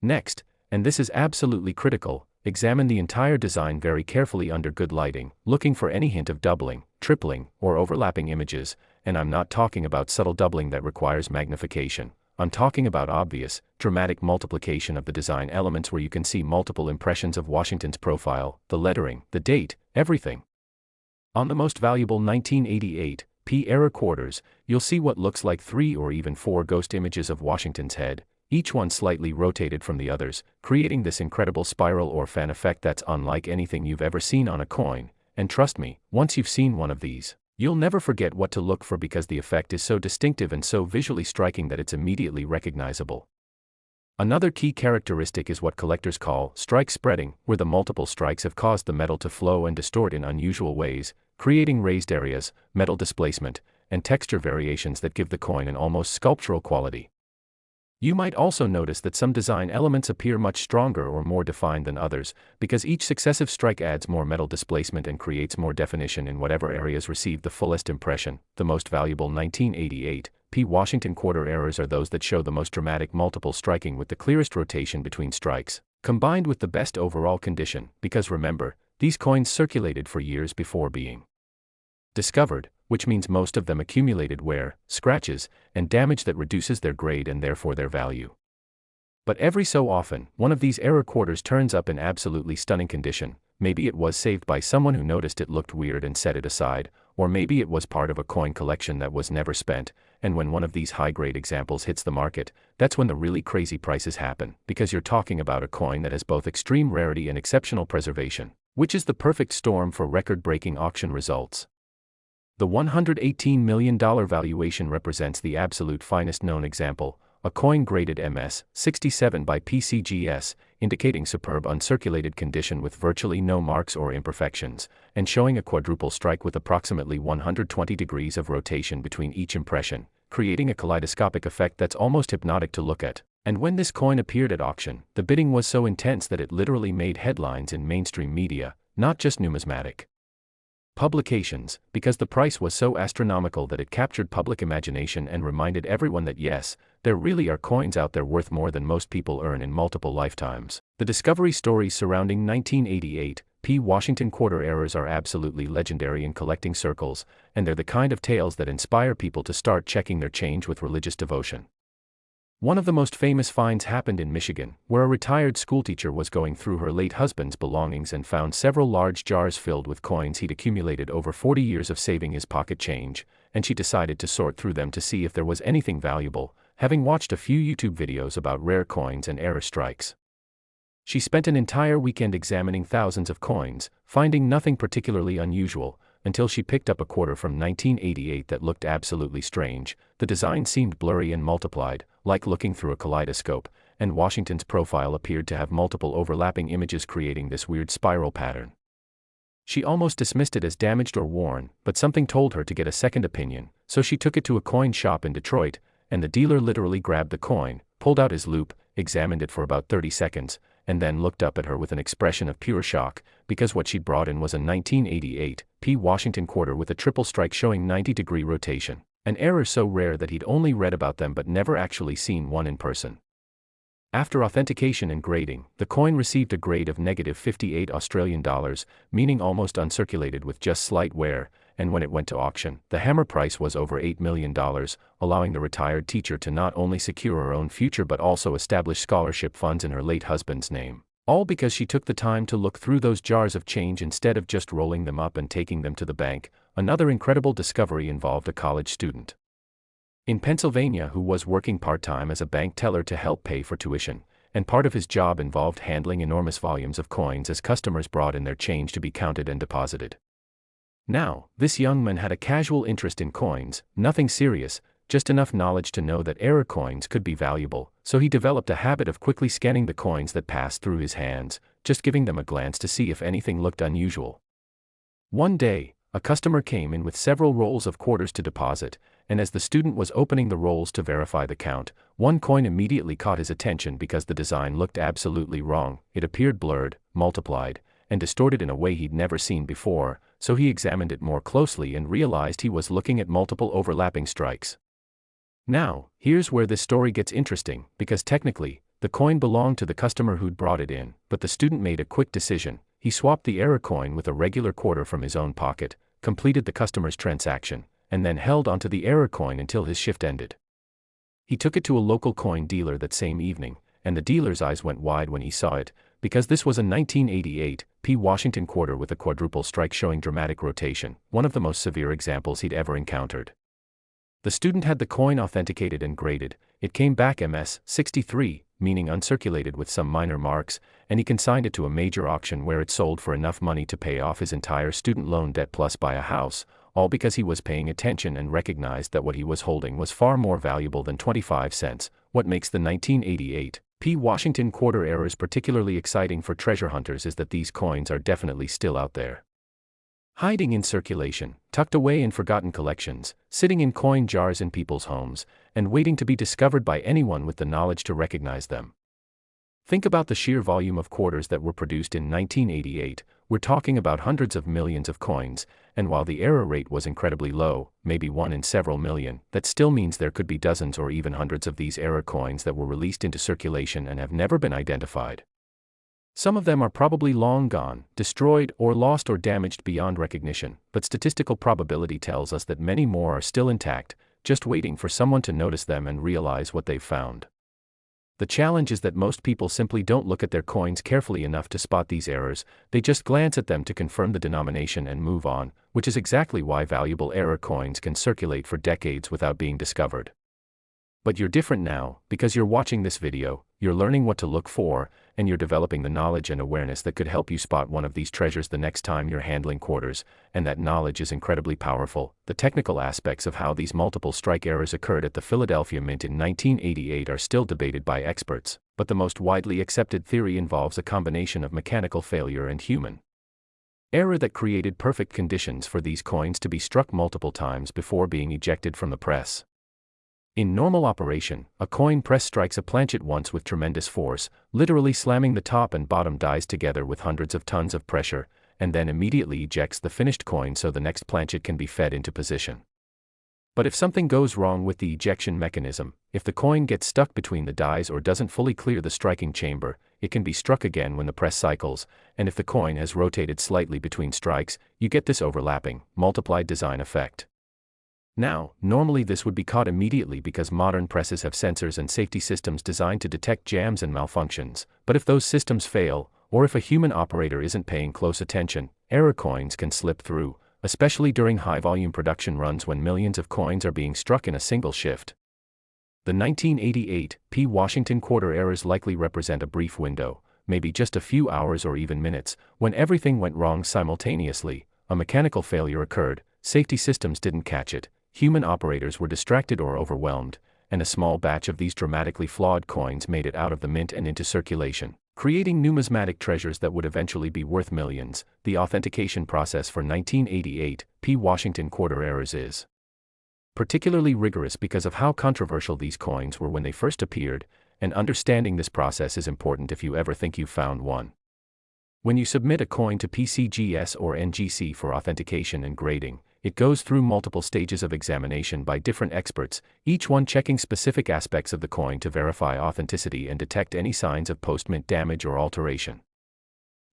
Next, and this is absolutely critical, examine the entire design very carefully under good lighting, looking for any hint of doubling, tripling, or overlapping images, and I'm not talking about subtle doubling that requires magnification. I'm talking about obvious, dramatic multiplication of the design elements where you can see multiple impressions of Washington's profile, the lettering, the date, everything. On the most valuable 1988 P error quarters, you'll see what looks like 3 or even 4 ghost images of Washington's head, each one slightly rotated from the others, creating this incredible spiral or fan effect that's unlike anything you've ever seen on a coin, and trust me, once you've seen one of these, you'll never forget what to look for because the effect is so distinctive and so visually striking that it's immediately recognizable. Another key characteristic is what collectors call strike spreading, where the multiple strikes have caused the metal to flow and distort in unusual ways, creating raised areas, metal displacement, and texture variations that give the coin an almost sculptural quality. You might also notice that some design elements appear much stronger or more defined than others, because each successive strike adds more metal displacement and creates more definition in whatever areas receive the fullest impression. The most valuable 1988 P. Washington quarter errors are those that show the most dramatic multiple striking with the clearest rotation between strikes, combined with the best overall condition, because remember, these coins circulated for years before being discovered, which means most of them accumulated wear, scratches, and damage that reduces their grade and therefore their value. But every so often, one of these error quarters turns up in absolutely stunning condition. Maybe it was saved by someone who noticed it looked weird and set it aside, or maybe it was part of a coin collection that was never spent, and when one of these high-grade examples hits the market, that's when the really crazy prices happen, because you're talking about a coin that has both extreme rarity and exceptional preservation, which is the perfect storm for record-breaking auction results. The $118 million valuation represents the absolute finest known example, a coin graded MS-67 by PCGS, indicating superb uncirculated condition with virtually no marks or imperfections, and showing a quadruple strike with approximately 120 degrees of rotation between each impression, creating a kaleidoscopic effect that's almost hypnotic to look at. And when this coin appeared at auction, the bidding was so intense that it literally made headlines in mainstream media, not just numismatic publications, because the price was so astronomical that it captured public imagination and reminded everyone that yes, there really are coins out there worth more than most people earn in multiple lifetimes. The discovery stories surrounding 1988 P. Washington quarter errors are absolutely legendary in collecting circles, and they're the kind of tales that inspire people to start checking their change with religious devotion. One of the most famous finds happened in Michigan, where a retired schoolteacher was going through her late husband's belongings and found several large jars filled with coins he'd accumulated over 40 years of saving his pocket change, and she decided to sort through them to see if there was anything valuable, having watched a few YouTube videos about rare coins and error strikes. She spent an entire weekend examining thousands of coins, finding nothing particularly unusual, until she picked up a quarter from 1988 that looked absolutely strange. The design seemed blurry and multiplied, like looking through a kaleidoscope, and Washington's profile appeared to have multiple overlapping images creating this weird spiral pattern. She almost dismissed it as damaged or worn, but something told her to get a second opinion, so she took it to a coin shop in Detroit, and the dealer literally grabbed the coin, pulled out his loupe, examined it for about 30 seconds, and then looked up at her with an expression of pure shock, because what she'd brought in was a 1988 P. Washington quarter with a triple strike showing 90-degree rotation, an error so rare that he'd only read about them but never actually seen one in person. After authentication and grading, the coin received a grade of -58 Australian dollars, meaning almost uncirculated with just slight wear, and when it went to auction, the hammer price was over $8 million, allowing the retired teacher to not only secure her own future but also establish scholarship funds in her late husband's name. All because she took the time to look through those jars of change instead of just rolling them up and taking them to the bank. Another incredible discovery involved a college student in Pennsylvania who was working part-time as a bank teller to help pay for tuition, and part of his job involved handling enormous volumes of coins as customers brought in their change to be counted and deposited. Now, this young man had a casual interest in coins, nothing serious, just enough knowledge to know that error coins could be valuable, so he developed a habit of quickly scanning the coins that passed through his hands, just giving them a glance to see if anything looked unusual. One day, a customer came in with several rolls of quarters to deposit, and as the student was opening the rolls to verify the count, one coin immediately caught his attention because the design looked absolutely wrong. It appeared blurred, multiplied, and distorted in a way he'd never seen before, so he examined it more closely and realized he was looking at multiple overlapping strikes. Now, here's where this story gets interesting, because technically, the coin belonged to the customer who'd brought it in, but the student made a quick decision. He swapped the error coin with a regular quarter from his own pocket, completed the customer's transaction, and then held onto the error coin until his shift ended. He took it to a local coin dealer that same evening, and the dealer's eyes went wide when he saw it, because this was a 1988 P. Washington quarter with a quadruple strike showing dramatic rotation, one of the most severe examples he'd ever encountered. The student had the coin authenticated and graded. It came back MS-63, meaning uncirculated with some minor marks, and he consigned it to a major auction where it sold for enough money to pay off his entire student loan debt plus buy a house, all because he was paying attention and recognized that what he was holding was far more valuable than 25 cents. What makes the 1988 P. Washington quarter errors particularly exciting for treasure hunters is that these coins are definitely still out there, hiding in circulation, tucked away in forgotten collections, sitting in coin jars in people's homes, and waiting to be discovered by anyone with the knowledge to recognize them. Think about the sheer volume of quarters that were produced in 1988. We're talking about hundreds of millions of coins, and while the error rate was incredibly low, maybe 1 in several million, that still means there could be dozens or even hundreds of these error coins that were released into circulation and have never been identified. Some of them are probably long gone, destroyed, or lost or damaged beyond recognition, but statistical probability tells us that many more are still intact, just waiting for someone to notice them and realize what they've found. The challenge is that most people simply don't look at their coins carefully enough to spot these errors. They just glance at them to confirm the denomination and move on, which is exactly why valuable error coins can circulate for decades without being discovered. But you're different now, because you're watching this video, you're learning what to look for, and you're developing the knowledge and awareness that could help you spot one of these treasures the next time you're handling quarters, and that knowledge is incredibly powerful. The technical aspects of how these multiple strike errors occurred at the Philadelphia Mint in 1988 are still debated by experts, but the most widely accepted theory involves a combination of mechanical failure and human error that created perfect conditions for these coins to be struck multiple times before being ejected from the press. In normal operation, a coin press strikes a planchet once with tremendous force, literally slamming the top and bottom dies together with hundreds of tons of pressure, and then immediately ejects the finished coin so the next planchet can be fed into position. But if something goes wrong with the ejection mechanism, if the coin gets stuck between the dies or doesn't fully clear the striking chamber, it can be struck again when the press cycles, and if the coin has rotated slightly between strikes, you get this overlapping, multiplied design effect. Now, normally this would be caught immediately because modern presses have sensors and safety systems designed to detect jams and malfunctions, but if those systems fail, or if a human operator isn't paying close attention, error coins can slip through, especially during high-volume production runs when millions of coins are being struck in a single shift. The 1988 P. Washington quarter errors likely represent a brief window, maybe just a few hours or even minutes, when everything went wrong simultaneously. A mechanical failure occurred, safety systems didn't catch it, human operators were distracted or overwhelmed, and a small batch of these dramatically flawed coins made it out of the mint and into circulation, Creating numismatic treasures that would eventually be worth millions. The authentication process for 1988 P. Washington quarter errors is particularly rigorous because of how controversial these coins were when they first appeared, and understanding this process is important if you ever think you've found one. When you submit a coin to PCGS or NGC for authentication and grading, it goes through multiple stages of examination by different experts, each one checking specific aspects of the coin to verify authenticity and detect any signs of post-mint damage or alteration.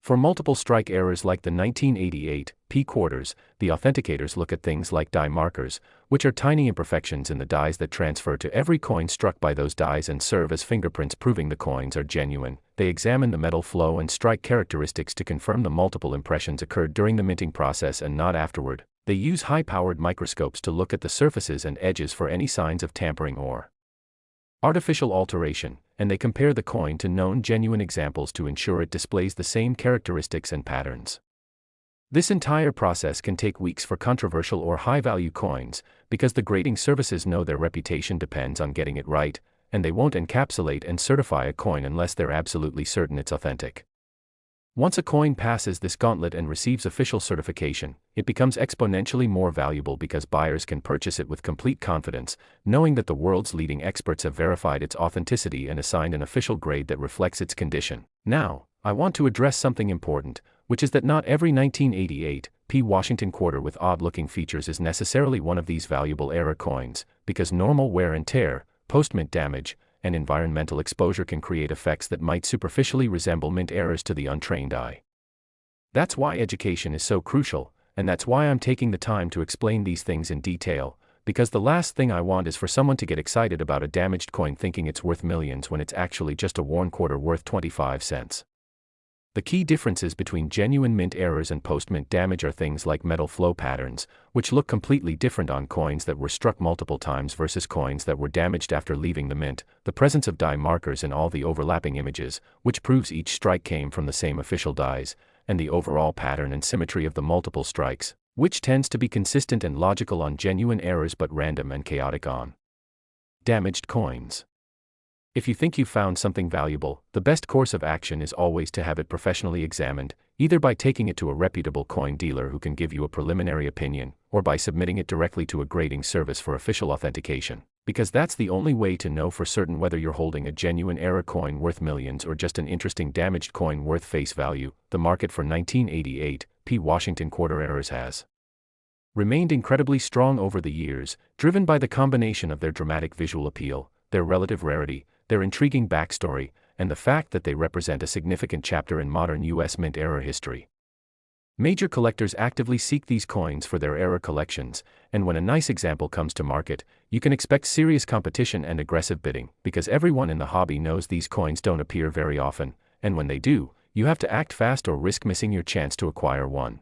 For multiple strike errors like the 1988 P quarters, the authenticators look at things like die markers, which are tiny imperfections in the dies that transfer to every coin struck by those dies and serve as fingerprints proving the coins are genuine. They examine the metal flow and strike characteristics to confirm the multiple impressions occurred during the minting process and not afterward. They use high-powered microscopes to look at the surfaces and edges for any signs of tampering or artificial alteration, and they compare the coin to known genuine examples to ensure it displays the same characteristics and patterns. This entire process can take weeks for controversial or high-value coins, because the grading services know their reputation depends on getting it right, and they won't encapsulate and certify a coin unless they're absolutely certain it's authentic. Once a coin passes this gauntlet and receives official certification, it becomes exponentially more valuable because buyers can purchase it with complete confidence, knowing that the world's leading experts have verified its authenticity and assigned an official grade that reflects its condition. Now, I want to address something important, which is that not every 1988 P. Washington quarter with odd-looking features is necessarily one of these valuable error coins, because normal wear and tear, post-mint damage, and environmental exposure can create effects that might superficially resemble mint errors to the untrained eye. That's why education is so crucial, and that's why I'm taking the time to explain these things in detail, because the last thing I want is for someone to get excited about a damaged coin thinking it's worth millions when it's actually just a worn quarter worth 25 cents. The key differences between genuine mint errors and post-mint damage are things like metal flow patterns, which look completely different on coins that were struck multiple times versus coins that were damaged after leaving the mint, the presence of die markers in all the overlapping images, which proves each strike came from the same official dies, and the overall pattern and symmetry of the multiple strikes, which tends to be consistent and logical on genuine errors but random and chaotic on damaged coins. If you think you've found something valuable, the best course of action is always to have it professionally examined, either by taking it to a reputable coin dealer who can give you a preliminary opinion, or by submitting it directly to a grading service for official authentication, because that's the only way to know for certain whether you're holding a genuine error coin worth millions or just an interesting damaged coin worth face value. The market for 1988 P. Washington quarter errors has remained incredibly strong over the years, driven by the combination of their dramatic visual appeal, their relative rarity, their intriguing backstory, and the fact that they represent a significant chapter in modern U.S. mint error history. Major collectors actively seek these coins for their error collections, and when a nice example comes to market, you can expect serious competition and aggressive bidding, because everyone in the hobby knows these coins don't appear very often, and when they do, you have to act fast or risk missing your chance to acquire one.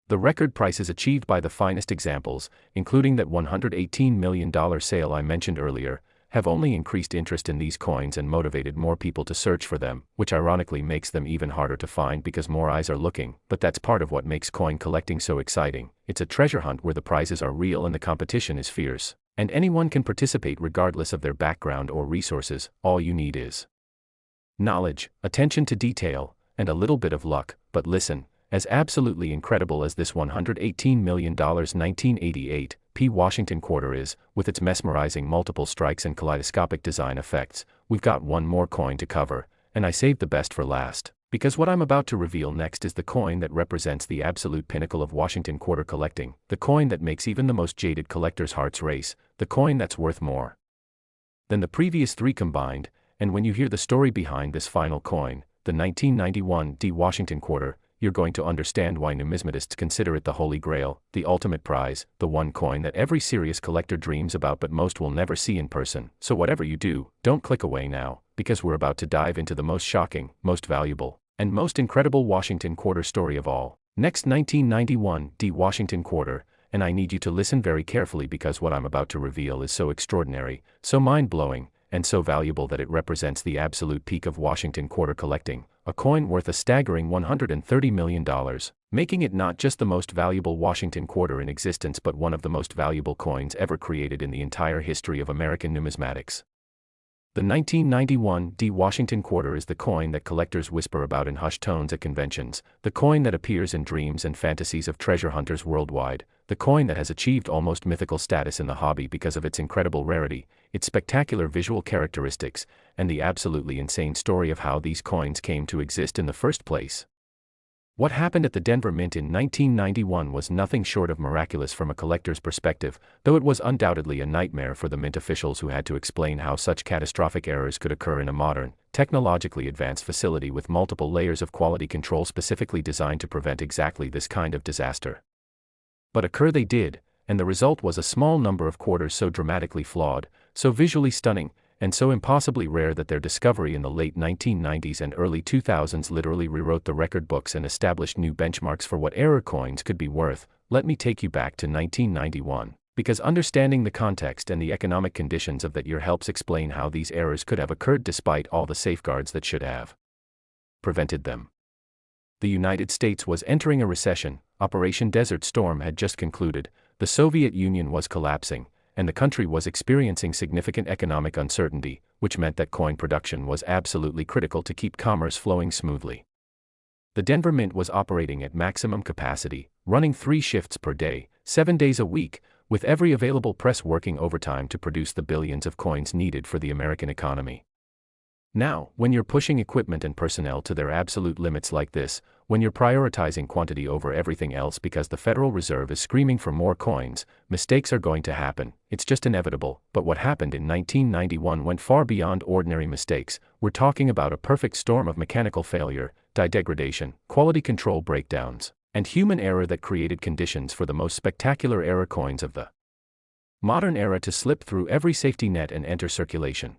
The record prices achieved by the finest examples, including that $118 million sale I mentioned earlier, have only increased interest in these coins and motivated more people to search for them, which ironically makes them even harder to find because more eyes are looking. But that's part of what makes coin collecting so exciting. It's a treasure hunt where the prizes are real and the competition is fierce, and anyone can participate regardless of their background or resources. All you need is knowledge, attention to detail, and a little bit of luck. But listen, as absolutely incredible as this $118 million 1988 P. Washington quarter is, with its mesmerizing multiple strikes and kaleidoscopic design effects, we've got one more coin to cover, and I saved the best for last, because what I'm about to reveal next is the coin that represents the absolute pinnacle of Washington quarter collecting, the coin that makes even the most jaded collector's hearts race, the coin that's worth more than the previous three combined. And when you hear the story behind this final coin, the 1991 D. Washington quarter, you're going to understand why numismatists consider it the holy grail, the ultimate prize, the one coin that every serious collector dreams about but most will never see in person. So whatever you do, don't click away now, because we're about to dive into the most shocking, most valuable, and most incredible Washington quarter story of all. Next, 1991 D. Washington quarter, and I need you to listen very carefully because what I'm about to reveal is so extraordinary, so mind-blowing, and so valuable that it represents the absolute peak of Washington quarter collecting, a coin worth a staggering $130 million, making it not just the most valuable Washington quarter in existence but one of the most valuable coins ever created in the entire history of American numismatics. The 1991 D Washington quarter is the coin that collectors whisper about in hushed tones at conventions, the coin that appears in dreams and fantasies of treasure hunters worldwide, the coin that has achieved almost mythical status in the hobby because of its incredible rarity, its spectacular visual characteristics, and the absolutely insane story of how these coins came to exist in the first place. What happened at the Denver Mint in 1991 was nothing short of miraculous from a collector's perspective, though it was undoubtedly a nightmare for the Mint officials who had to explain how such catastrophic errors could occur in a modern, technologically advanced facility with multiple layers of quality control specifically designed to prevent exactly this kind of disaster. But occur they did, and the result was a small number of quarters so dramatically flawed, so visually stunning, and so impossibly rare that their discovery in the late 1990s and early 2000s literally rewrote the record books and established new benchmarks for what error coins could be worth. Let me take you back to 1991, because understanding the context and the economic conditions of that year helps explain how these errors could have occurred despite all the safeguards that should have prevented them. The United States was entering a recession, Operation Desert Storm had just concluded, the Soviet Union was collapsing, and the country was experiencing significant economic uncertainty, which meant that coin production was absolutely critical to keep commerce flowing smoothly. The Denver Mint was operating at maximum capacity, running 3 shifts per day, 7 days a week, with every available press working overtime to produce the billions of coins needed for the American economy. Now, when you're pushing equipment and personnel to their absolute limits like this, when you're prioritizing quantity over everything else because the Federal Reserve is screaming for more coins, mistakes are going to happen, it's just inevitable. But what happened in 1991 went far beyond ordinary mistakes. We're talking about a perfect storm of mechanical failure, degradation, quality control breakdowns, and human error that created conditions for the most spectacular error coins of the modern era to slip through every safety net and enter circulation.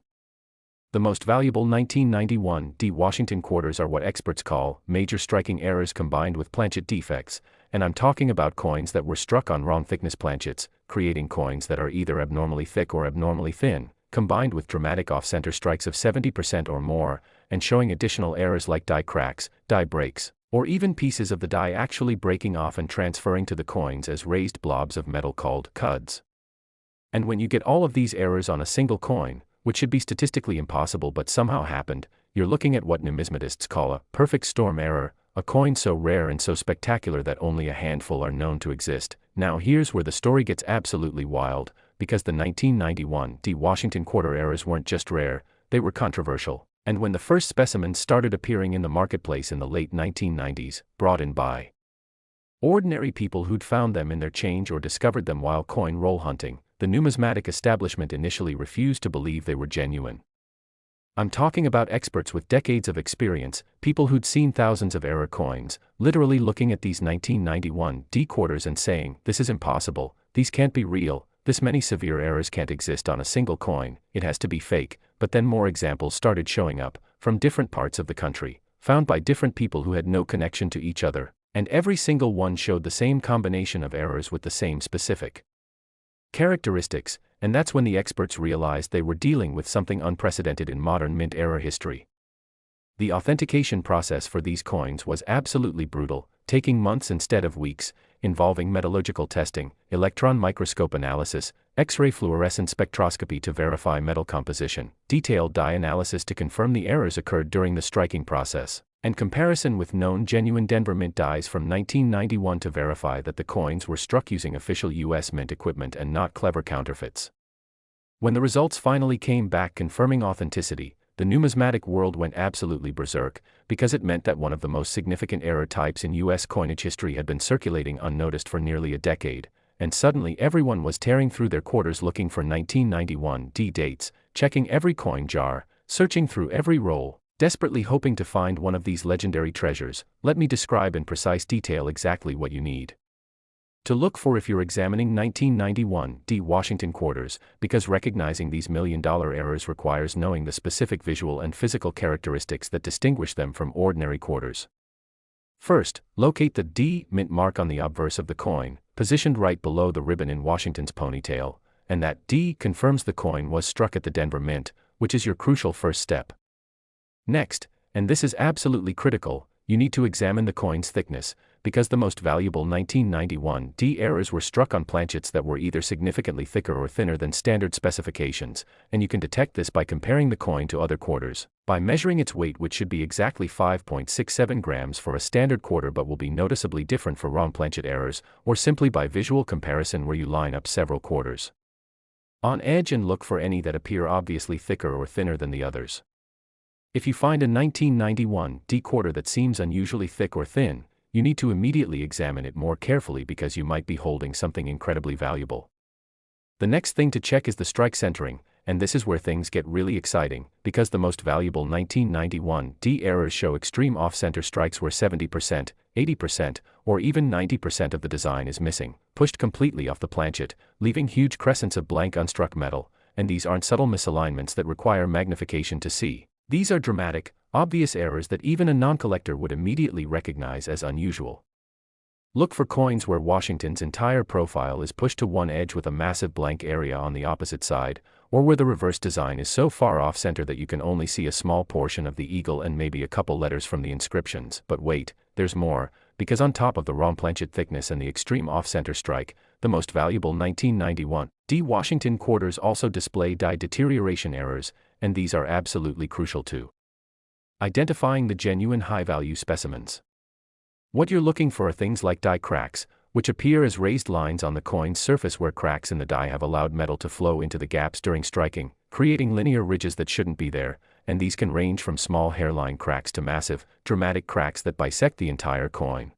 The most valuable 1991 D Washington quarters are what experts call major striking errors combined with planchet defects, and I'm talking about coins that were struck on wrong thickness planchets, creating coins that are either abnormally thick or abnormally thin, combined with dramatic off-center strikes of 70% or more, and showing additional errors like die cracks, die breaks, or even pieces of the die actually breaking off and transferring to the coins as raised blobs of metal called cuds. And when you get all of these errors on a single coin, which should be statistically impossible but somehow happened, you're looking at what numismatists call a perfect storm error, a coin so rare and so spectacular that only a handful are known to exist. Now here's where the story gets absolutely wild, because the 1991 D Washington quarter errors weren't just rare, they were controversial, and when the first specimens started appearing in the marketplace in the late 1990s, brought in by ordinary people who'd found them in their change or discovered them while coin roll hunting, the numismatic establishment initially refused to believe they were genuine. I'm talking about experts with decades of experience, people who'd seen thousands of error coins, literally looking at these 1991 D quarters and saying, "This is impossible, these can't be real, this many severe errors can't exist on a single coin, it has to be fake." But then more examples started showing up, from different parts of the country, found by different people who had no connection to each other, and every single one showed the same combination of errors with the same specific characteristics, and that's when the experts realized they were dealing with something unprecedented in modern mint era history. The authentication process for these coins was absolutely brutal, taking months instead of weeks, involving metallurgical testing, electron microscope analysis, X-ray fluorescence spectroscopy to verify metal composition, detailed die analysis to confirm the errors occurred during the striking process, and comparison with known genuine Denver Mint dies from 1991 to verify that the coins were struck using official U.S. Mint equipment and not clever counterfeits. When the results finally came back confirming authenticity, the numismatic world went absolutely berserk, because it meant that one of the most significant error types in U.S. coinage history had been circulating unnoticed for nearly a decade, and suddenly everyone was tearing through their quarters looking for 1991 D dates, checking every coin jar, searching through every roll, desperately hoping to find one of these legendary treasures. Let me describe in precise detail exactly what you need to look for if you're examining 1991 D Washington quarters, because recognizing these million-dollar errors requires knowing the specific visual and physical characteristics that distinguish them from ordinary quarters. First, locate the D Mint mark on the obverse of the coin, positioned right below the ribbon in Washington's ponytail, and that D confirms the coin was struck at the Denver Mint, which is your crucial first step. Next, and this is absolutely critical, you need to examine the coin's thickness, because the most valuable 1991 D errors were struck on planchets that were either significantly thicker or thinner than standard specifications, and you can detect this by comparing the coin to other quarters, by measuring its weight, which should be exactly 5.67 grams for a standard quarter but will be noticeably different for wrong planchet errors, or simply by visual comparison where you line up several quarters on edge and look for any that appear obviously thicker or thinner than the others. If you find a 1991 D quarter that seems unusually thick or thin, you need to immediately examine it more carefully because you might be holding something incredibly valuable. The next thing to check is the strike centering, and this is where things get really exciting, because the most valuable 1991 D errors show extreme off-center strikes where 70%, 80%, or even 90% of the design is missing, pushed completely off the planchet, leaving huge crescents of blank unstruck metal, and these aren't subtle misalignments that require magnification to see. These are dramatic, obvious errors that even a non-collector would immediately recognize as unusual. Look for coins where Washington's entire profile is pushed to one edge with a massive blank area on the opposite side, or where the reverse design is so far off-center that you can only see a small portion of the eagle and maybe a couple letters from the inscriptions. But wait, there's more, because on top of the wrong planchet thickness and the extreme off-center strike, the most valuable 1991 D Washington quarters also display die deterioration errors, and these are absolutely crucial too. Identifying the genuine high-value specimens. What you're looking for are things like die cracks, which appear as raised lines on the coin's surface where cracks in the die have allowed metal to flow into the gaps during striking, creating linear ridges that shouldn't be there, and these can range from small hairline cracks to massive, dramatic cracks that bisect the entire coin.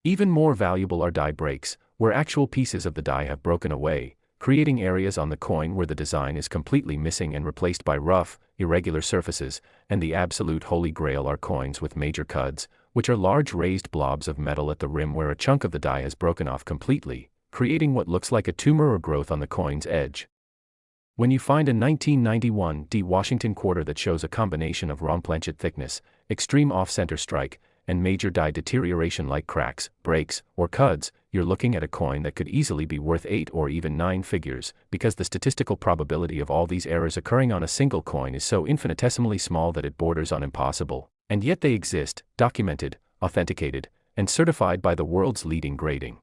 Even more valuable are die breaks, where actual pieces of the die have broken away, creating areas on the coin where the design is completely missing and replaced by rough, irregular surfaces, and the absolute holy grail are coins with major cuds, which are large raised blobs of metal at the rim where a chunk of the die has broken off completely, creating what looks like a tumor or growth on the coin's edge. When you find a 1991 D Washington quarter that shows a combination of wrong planchet thickness, extreme off-center strike, and major die deterioration like cracks, breaks, or cuds, you're looking at a coin that could easily be worth 8 or even 9 figures, because the statistical probability of all these errors occurring on a single coin is so infinitesimally small that it borders on impossible, and yet they exist, documented, authenticated, and certified by the world's leading grading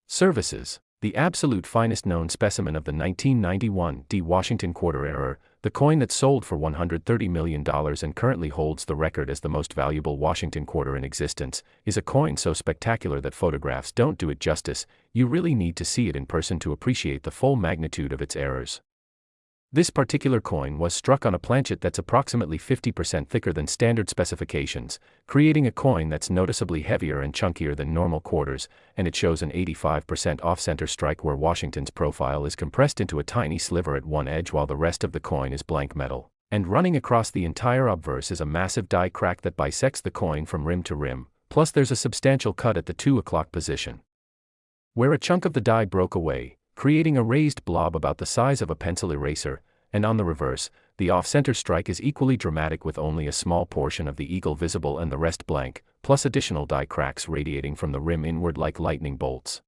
services. The absolute finest known specimen of the 1991 D Washington quarter error, the coin that sold for $130 million and currently holds the record as the most valuable Washington quarter in existence, is a coin so spectacular that photographs don't do it justice. You really need to see it in person to appreciate the full magnitude of its errors. This particular coin was struck on a planchet that's approximately 50% thicker than standard specifications, creating a coin that's noticeably heavier and chunkier than normal quarters, and it shows an 85% off-center strike where Washington's profile is compressed into a tiny sliver at one edge while the rest of the coin is blank metal. And running across the entire obverse is a massive die crack that bisects the coin from rim to rim, plus there's a substantial cut at the 2 o'clock position, where a chunk of the die broke away, creating a raised blob about the size of a pencil eraser, and on the reverse, the off-center strike is equally dramatic with only a small portion of the eagle visible and the rest blank, plus additional die cracks radiating from the rim inward like lightning bolts.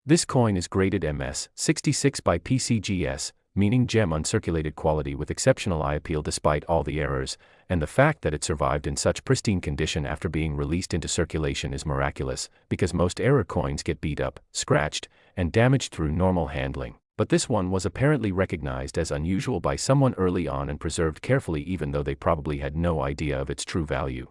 This coin is graded MS 66 by PCGS, meaning gem uncirculated quality with exceptional eye appeal despite all the errors, and the fact that it survived in such pristine condition after being released into circulation is miraculous, because most error coins get beat up, scratched, and damaged through normal handling. But this one was apparently recognized as unusual by someone early on and preserved carefully even though they probably had no idea of its true value.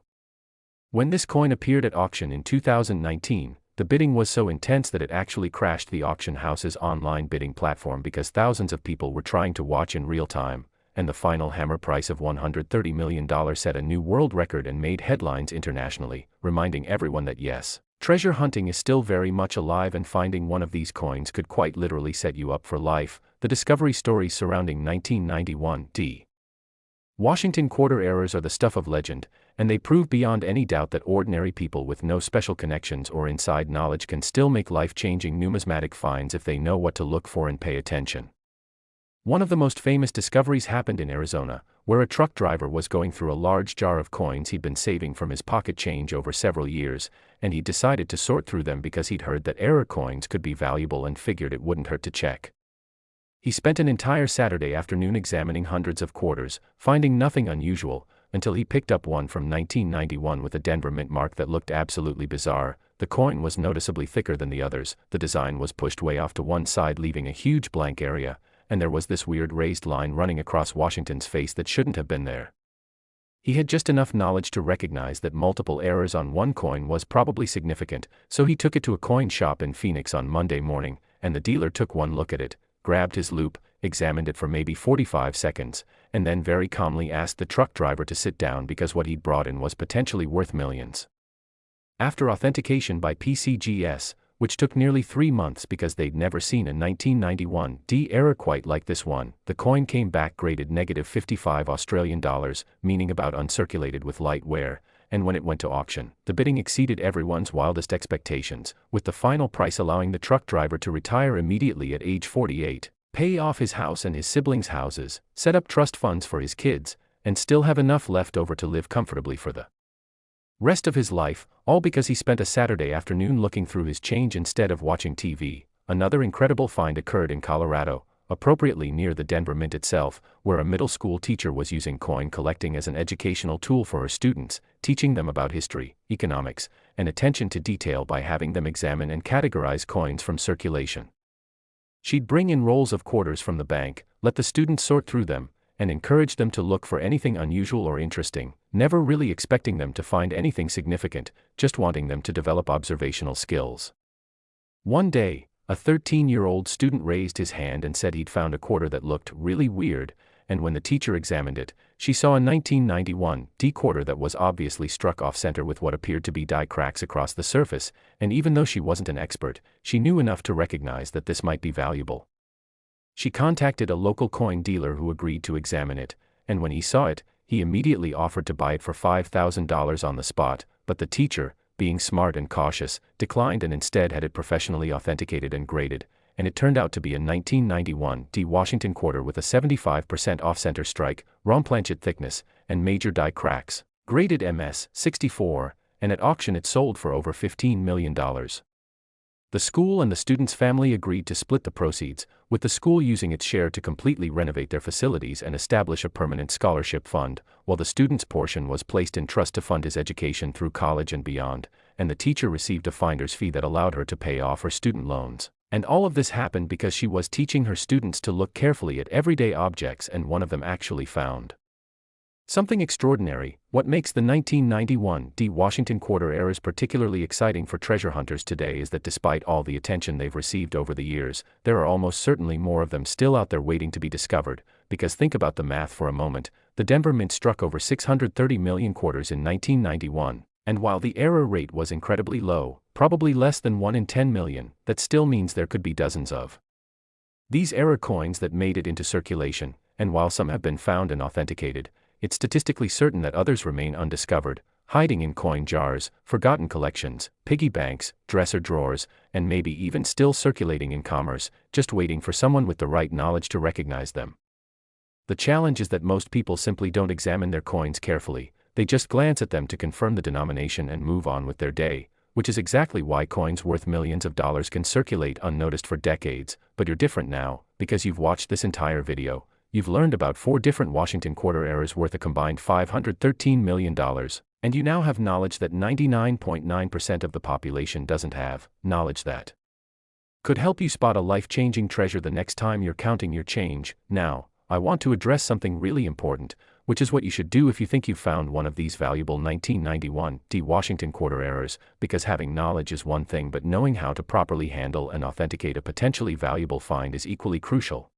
When this coin appeared at auction in 2019, the bidding was so intense that it actually crashed the auction house's online bidding platform because thousands of people were trying to watch in real time, and the final hammer price of $130 million set a new world record and made headlines internationally, reminding everyone that yes, treasure hunting is still very much alive and finding one of these coins could quite literally set you up for life. The discovery stories surrounding 1991 D Washington quarter errors are the stuff of legend, and they prove beyond any doubt that ordinary people with no special connections or inside knowledge can still make life-changing numismatic finds if they know what to look for and pay attention. One of the most famous discoveries happened in Arizona, where a truck driver was going through a large jar of coins he'd been saving from his pocket change over several years, and he decided to sort through them because he'd heard that error coins could be valuable and figured it wouldn't hurt to check. He spent an entire Saturday afternoon examining hundreds of quarters, finding nothing unusual, until he picked up one from 1991 with a Denver Mint mark that looked absolutely bizarre. The coin was noticeably thicker than the others, the design was pushed way off to one side leaving a huge blank area, and there was this weird raised line running across Washington's face that shouldn't have been there. He had just enough knowledge to recognize that multiple errors on one coin was probably significant, so he took it to a coin shop in Phoenix on Monday morning, and the dealer took one look at it, grabbed his loupe, examined it for maybe 45 seconds, and then very calmly asked the truck driver to sit down because what he'd brought in was potentially worth millions. After authentication by PCGS, which took nearly 3 months because they'd never seen a 1991 D error quite like this one, the coin came back graded -55 Australian dollars, meaning about uncirculated with light wear, and when it went to auction, the bidding exceeded everyone's wildest expectations, with the final price allowing the truck driver to retire immediately at age 48, pay off his house and his siblings' houses, set up trust funds for his kids, and still have enough left over to live comfortably for the rest of his life, all because he spent a Saturday afternoon looking through his change instead of watching TV. Another incredible find occurred in Colorado, appropriately near the Denver Mint itself, where a middle school teacher was using coin collecting as an educational tool for her students, teaching them about history, economics, and attention to detail by having them examine and categorize coins from circulation. She'd bring in rolls of quarters from the bank, let the students sort through them, and encourage them to look for anything unusual or interesting, never really expecting them to find anything significant, just wanting them to develop observational skills. One day, a 13-year-old student raised his hand and said he'd found a quarter that looked really weird, and when the teacher examined it, she saw a 1991 D quarter that was obviously struck off-center with what appeared to be die cracks across the surface, and even though she wasn't an expert, she knew enough to recognize that this might be valuable. She contacted a local coin dealer who agreed to examine it, and when he saw it, he immediately offered to buy it for $5,000 on the spot, but the teacher, being smart and cautious, declined and instead had it professionally authenticated and graded, and it turned out to be a 1991 D Washington quarter with a 75% off-center strike, ROM planchet thickness, and major die cracks, graded MS 64, and at auction it sold for over $15 million. The school and the student's family agreed to split the proceeds, with the school using its share to completely renovate their facilities and establish a permanent scholarship fund, while the student's portion was placed in trust to fund his education through college and beyond, and the teacher received a finder's fee that allowed her to pay off her student loans. And all of this happened because she was teaching her students to look carefully at everyday objects, and one of them actually found something extraordinary. What makes the 1991 D Washington quarter errors particularly exciting for treasure hunters today is that despite all the attention they've received over the years, there are almost certainly more of them still out there waiting to be discovered, because think about the math for a moment. The Denver Mint struck over 630 million quarters in 1991, and while the error rate was incredibly low, probably less than 1 in 10 million, that still means there could be dozens of these error coins that made it into circulation, and while some have been found and authenticated, it's statistically certain that others remain undiscovered, hiding in coin jars, forgotten collections, piggy banks, dresser drawers, and maybe even still circulating in commerce, just waiting for someone with the right knowledge to recognize them. The challenge is that most people simply don't examine their coins carefully, they just glance at them to confirm the denomination and move on with their day, which is exactly why coins worth millions of dollars can circulate unnoticed for decades. But you're different now, because you've watched this entire video. You've learned about 4 different Washington quarter errors worth a combined $513 million, and you now have knowledge that 99.9% of the population doesn't have, knowledge that could help you spot a life-changing treasure the next time you're counting your change. Now, I want to address something really important, which is what you should do if you think you've found one of these valuable 1991 D Washington quarter errors, because having knowledge is one thing but knowing how to properly handle and authenticate a potentially valuable find is equally crucial.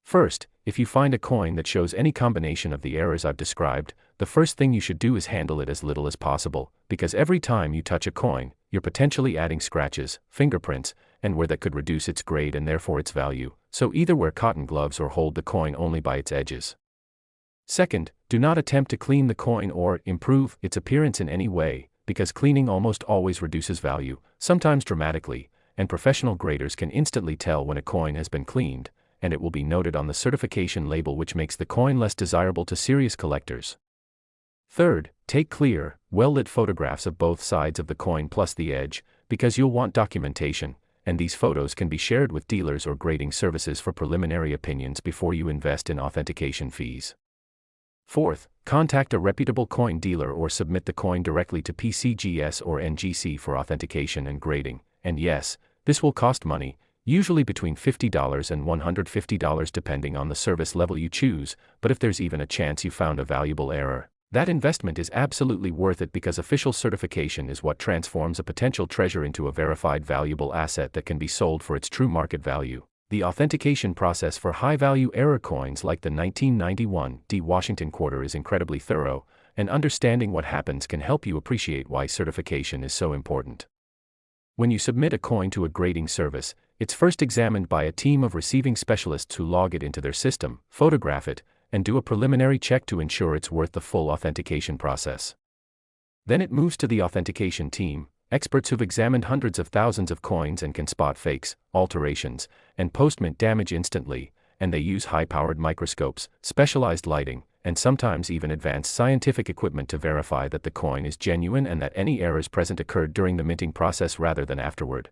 First, if you find a coin that shows any combination of the errors I've described, the first thing you should do is handle it as little as possible, because every time you touch a coin, you're potentially adding scratches, fingerprints, and wear that could reduce its grade and therefore its value, so either wear cotton gloves or hold the coin only by its edges. Second, do not attempt to clean the coin or improve its appearance in any way, because cleaning almost always reduces value, sometimes dramatically, and professional graders can instantly tell when a coin has been cleaned, and it will be noted on the certification label, which makes the coin less desirable to serious collectors. Third, take clear, well-lit photographs of both sides of the coin plus the edge, because you'll want documentation, and these photos can be shared with dealers or grading services for preliminary opinions before you invest in authentication fees. Fourth, contact a reputable coin dealer or submit the coin directly to PCGS or NGC for authentication and grading. And yes, this will cost money, usually between $50 and $150 depending on the service level you choose, but if there's even a chance you found a valuable error, that investment is absolutely worth it because official certification is what transforms a potential treasure into a verified valuable asset that can be sold for its true market value. The authentication process for high-value error coins like the 1991 D Washington quarter is incredibly thorough, and understanding what happens can help you appreciate why certification is so important. When you submit a coin to a grading service, it's first examined by a team of receiving specialists who log it into their system, photograph it, and do a preliminary check to ensure it's worth the full authentication process. Then it moves to the authentication team, experts who've examined hundreds of thousands of coins and can spot fakes, alterations, and post-mint damage instantly, and they use high-powered microscopes, specialized lighting, and sometimes even advanced scientific equipment to verify that the coin is genuine and that any errors present occurred during the minting process rather than afterward.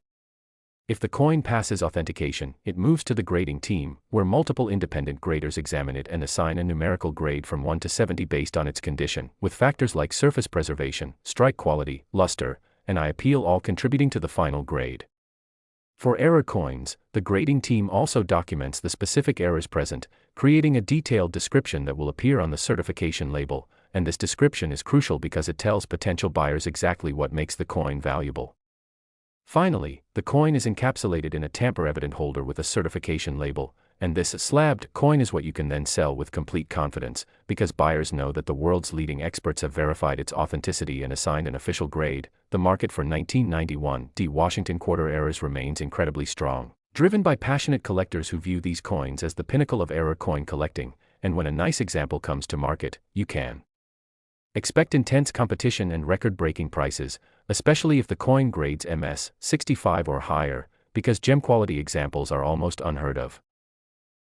If the coin passes authentication, it moves to the grading team, where multiple independent graders examine it and assign a numerical grade from 1 to 70 based on its condition, with factors like surface preservation, strike quality, luster, and eye appeal all contributing to the final grade. For error coins, the grading team also documents the specific errors present, creating a detailed description that will appear on the certification label, and this description is crucial because it tells potential buyers exactly what makes the coin valuable. Finally, the coin is encapsulated in a tamper-evident holder with a certification label, and this slabbed coin is what you can then sell with complete confidence, because buyers know that the world's leading experts have verified its authenticity and assigned an official grade. The market for 1991 D Washington quarter errors remains incredibly strong, driven by passionate collectors who view these coins as the pinnacle of error coin collecting, and when a nice example comes to market, you can expect intense competition and record-breaking prices, especially if the coin grades MS 65 or higher, because gem-quality examples are almost unheard of.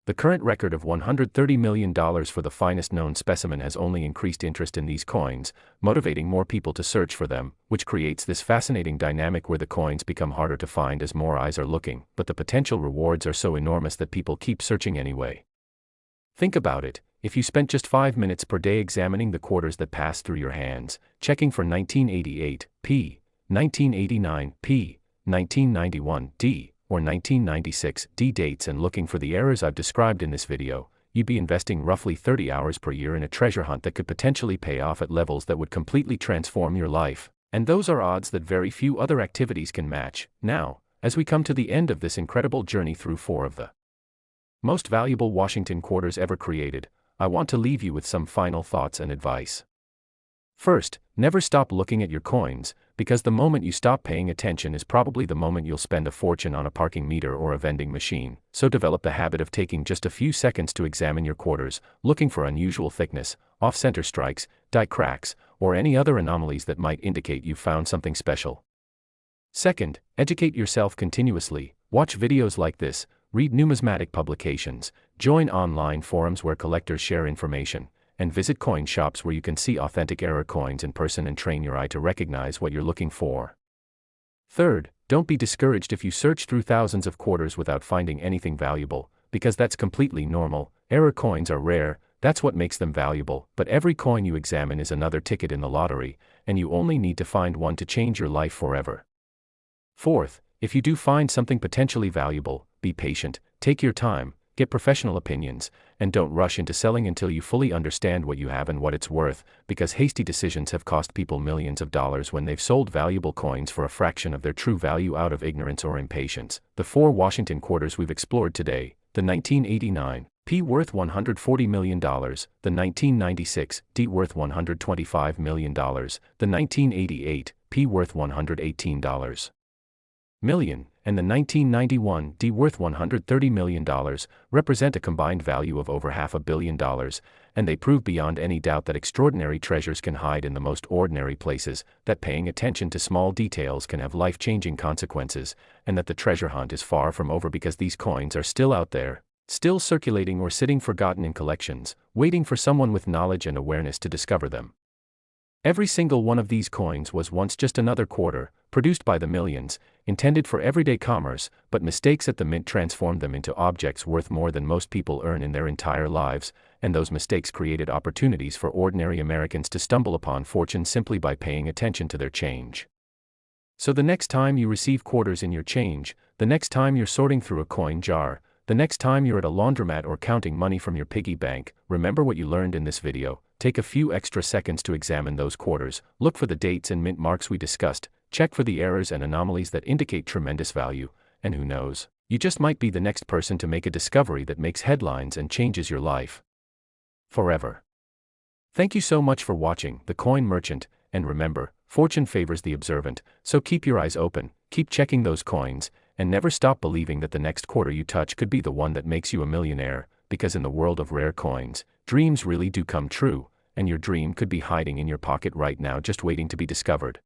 The current record of $130 million for the finest known specimen has only increased interest in these coins, motivating more people to search for them, which creates this fascinating dynamic where the coins become harder to find as more eyes are looking, but the potential rewards are so enormous that people keep searching anyway. Think about it. If you spent just 5 minutes per day examining the quarters that pass through your hands, checking for 1988 P, 1989 P, 1991 D, or 1996 D dates and looking for the errors I've described in this video, you'd be investing roughly 30 hours per year in a treasure hunt that could potentially pay off at levels that would completely transform your life. And those are odds that very few other activities can match. Now, as we come to the end of this incredible journey through 4 of the most valuable Washington quarters ever created, I want to leave you with some final thoughts and advice. First, never stop looking at your coins, because the moment you stop paying attention is probably the moment you'll spend a fortune on a parking meter or a vending machine. So develop the habit of taking just a few seconds to examine your quarters, looking for unusual thickness, off-center strikes, die cracks, or any other anomalies that might indicate you've found something special. Second, educate yourself continuously. Watch videos like this, read numismatic publications, join online forums where collectors share information, and visit coin shops where you can see authentic error coins in person and train your eye to recognize what you're looking for. Third, don't be discouraged if you search through thousands of quarters without finding anything valuable, because that's completely normal. Error coins are rare, that's what makes them valuable, but every coin you examine is another ticket in the lottery, and you only need to find one to change your life forever. Fourth, if you do find something potentially valuable, be patient, take your time, get professional opinions, and don't rush into selling until you fully understand what you have and what it's worth, because hasty decisions have cost people millions of dollars when they've sold valuable coins for a fraction of their true value out of ignorance or impatience. The 4 Washington quarters we've explored today, the 1989 P worth $140 million, the 1996 D worth $125 million, the 1988 P worth $118 million, and the 1991 D worth $130 million, represent a combined value of over $500 million, and they prove beyond any doubt that extraordinary treasures can hide in the most ordinary places, that paying attention to small details can have life-changing consequences, and that the treasure hunt is far from over because these coins are still out there, still circulating or sitting forgotten in collections, waiting for someone with knowledge and awareness to discover them. Every single one of these coins was once just another quarter, produced by the millions, intended for everyday commerce, but mistakes at the mint transformed them into objects worth more than most people earn in their entire lives, and those mistakes created opportunities for ordinary Americans to stumble upon fortune simply by paying attention to their change. So the next time you receive quarters in your change, the next time you're sorting through a coin jar, the next time you're at a laundromat or counting money from your piggy bank, remember what you learned in this video. Take a few extra seconds to examine those quarters, look for the dates and mint marks we discussed, check for the errors and anomalies that indicate tremendous value, and who knows, you just might be the next person to make a discovery that makes headlines and changes your life forever. Thank you so much for watching The Coin Merchant, and remember, fortune favors the observant, so keep your eyes open, keep checking those coins, and never stop believing that the next quarter you touch could be the one that makes you a millionaire, because in the world of rare coins, dreams really do come true, and your dream could be hiding in your pocket right now just waiting to be discovered.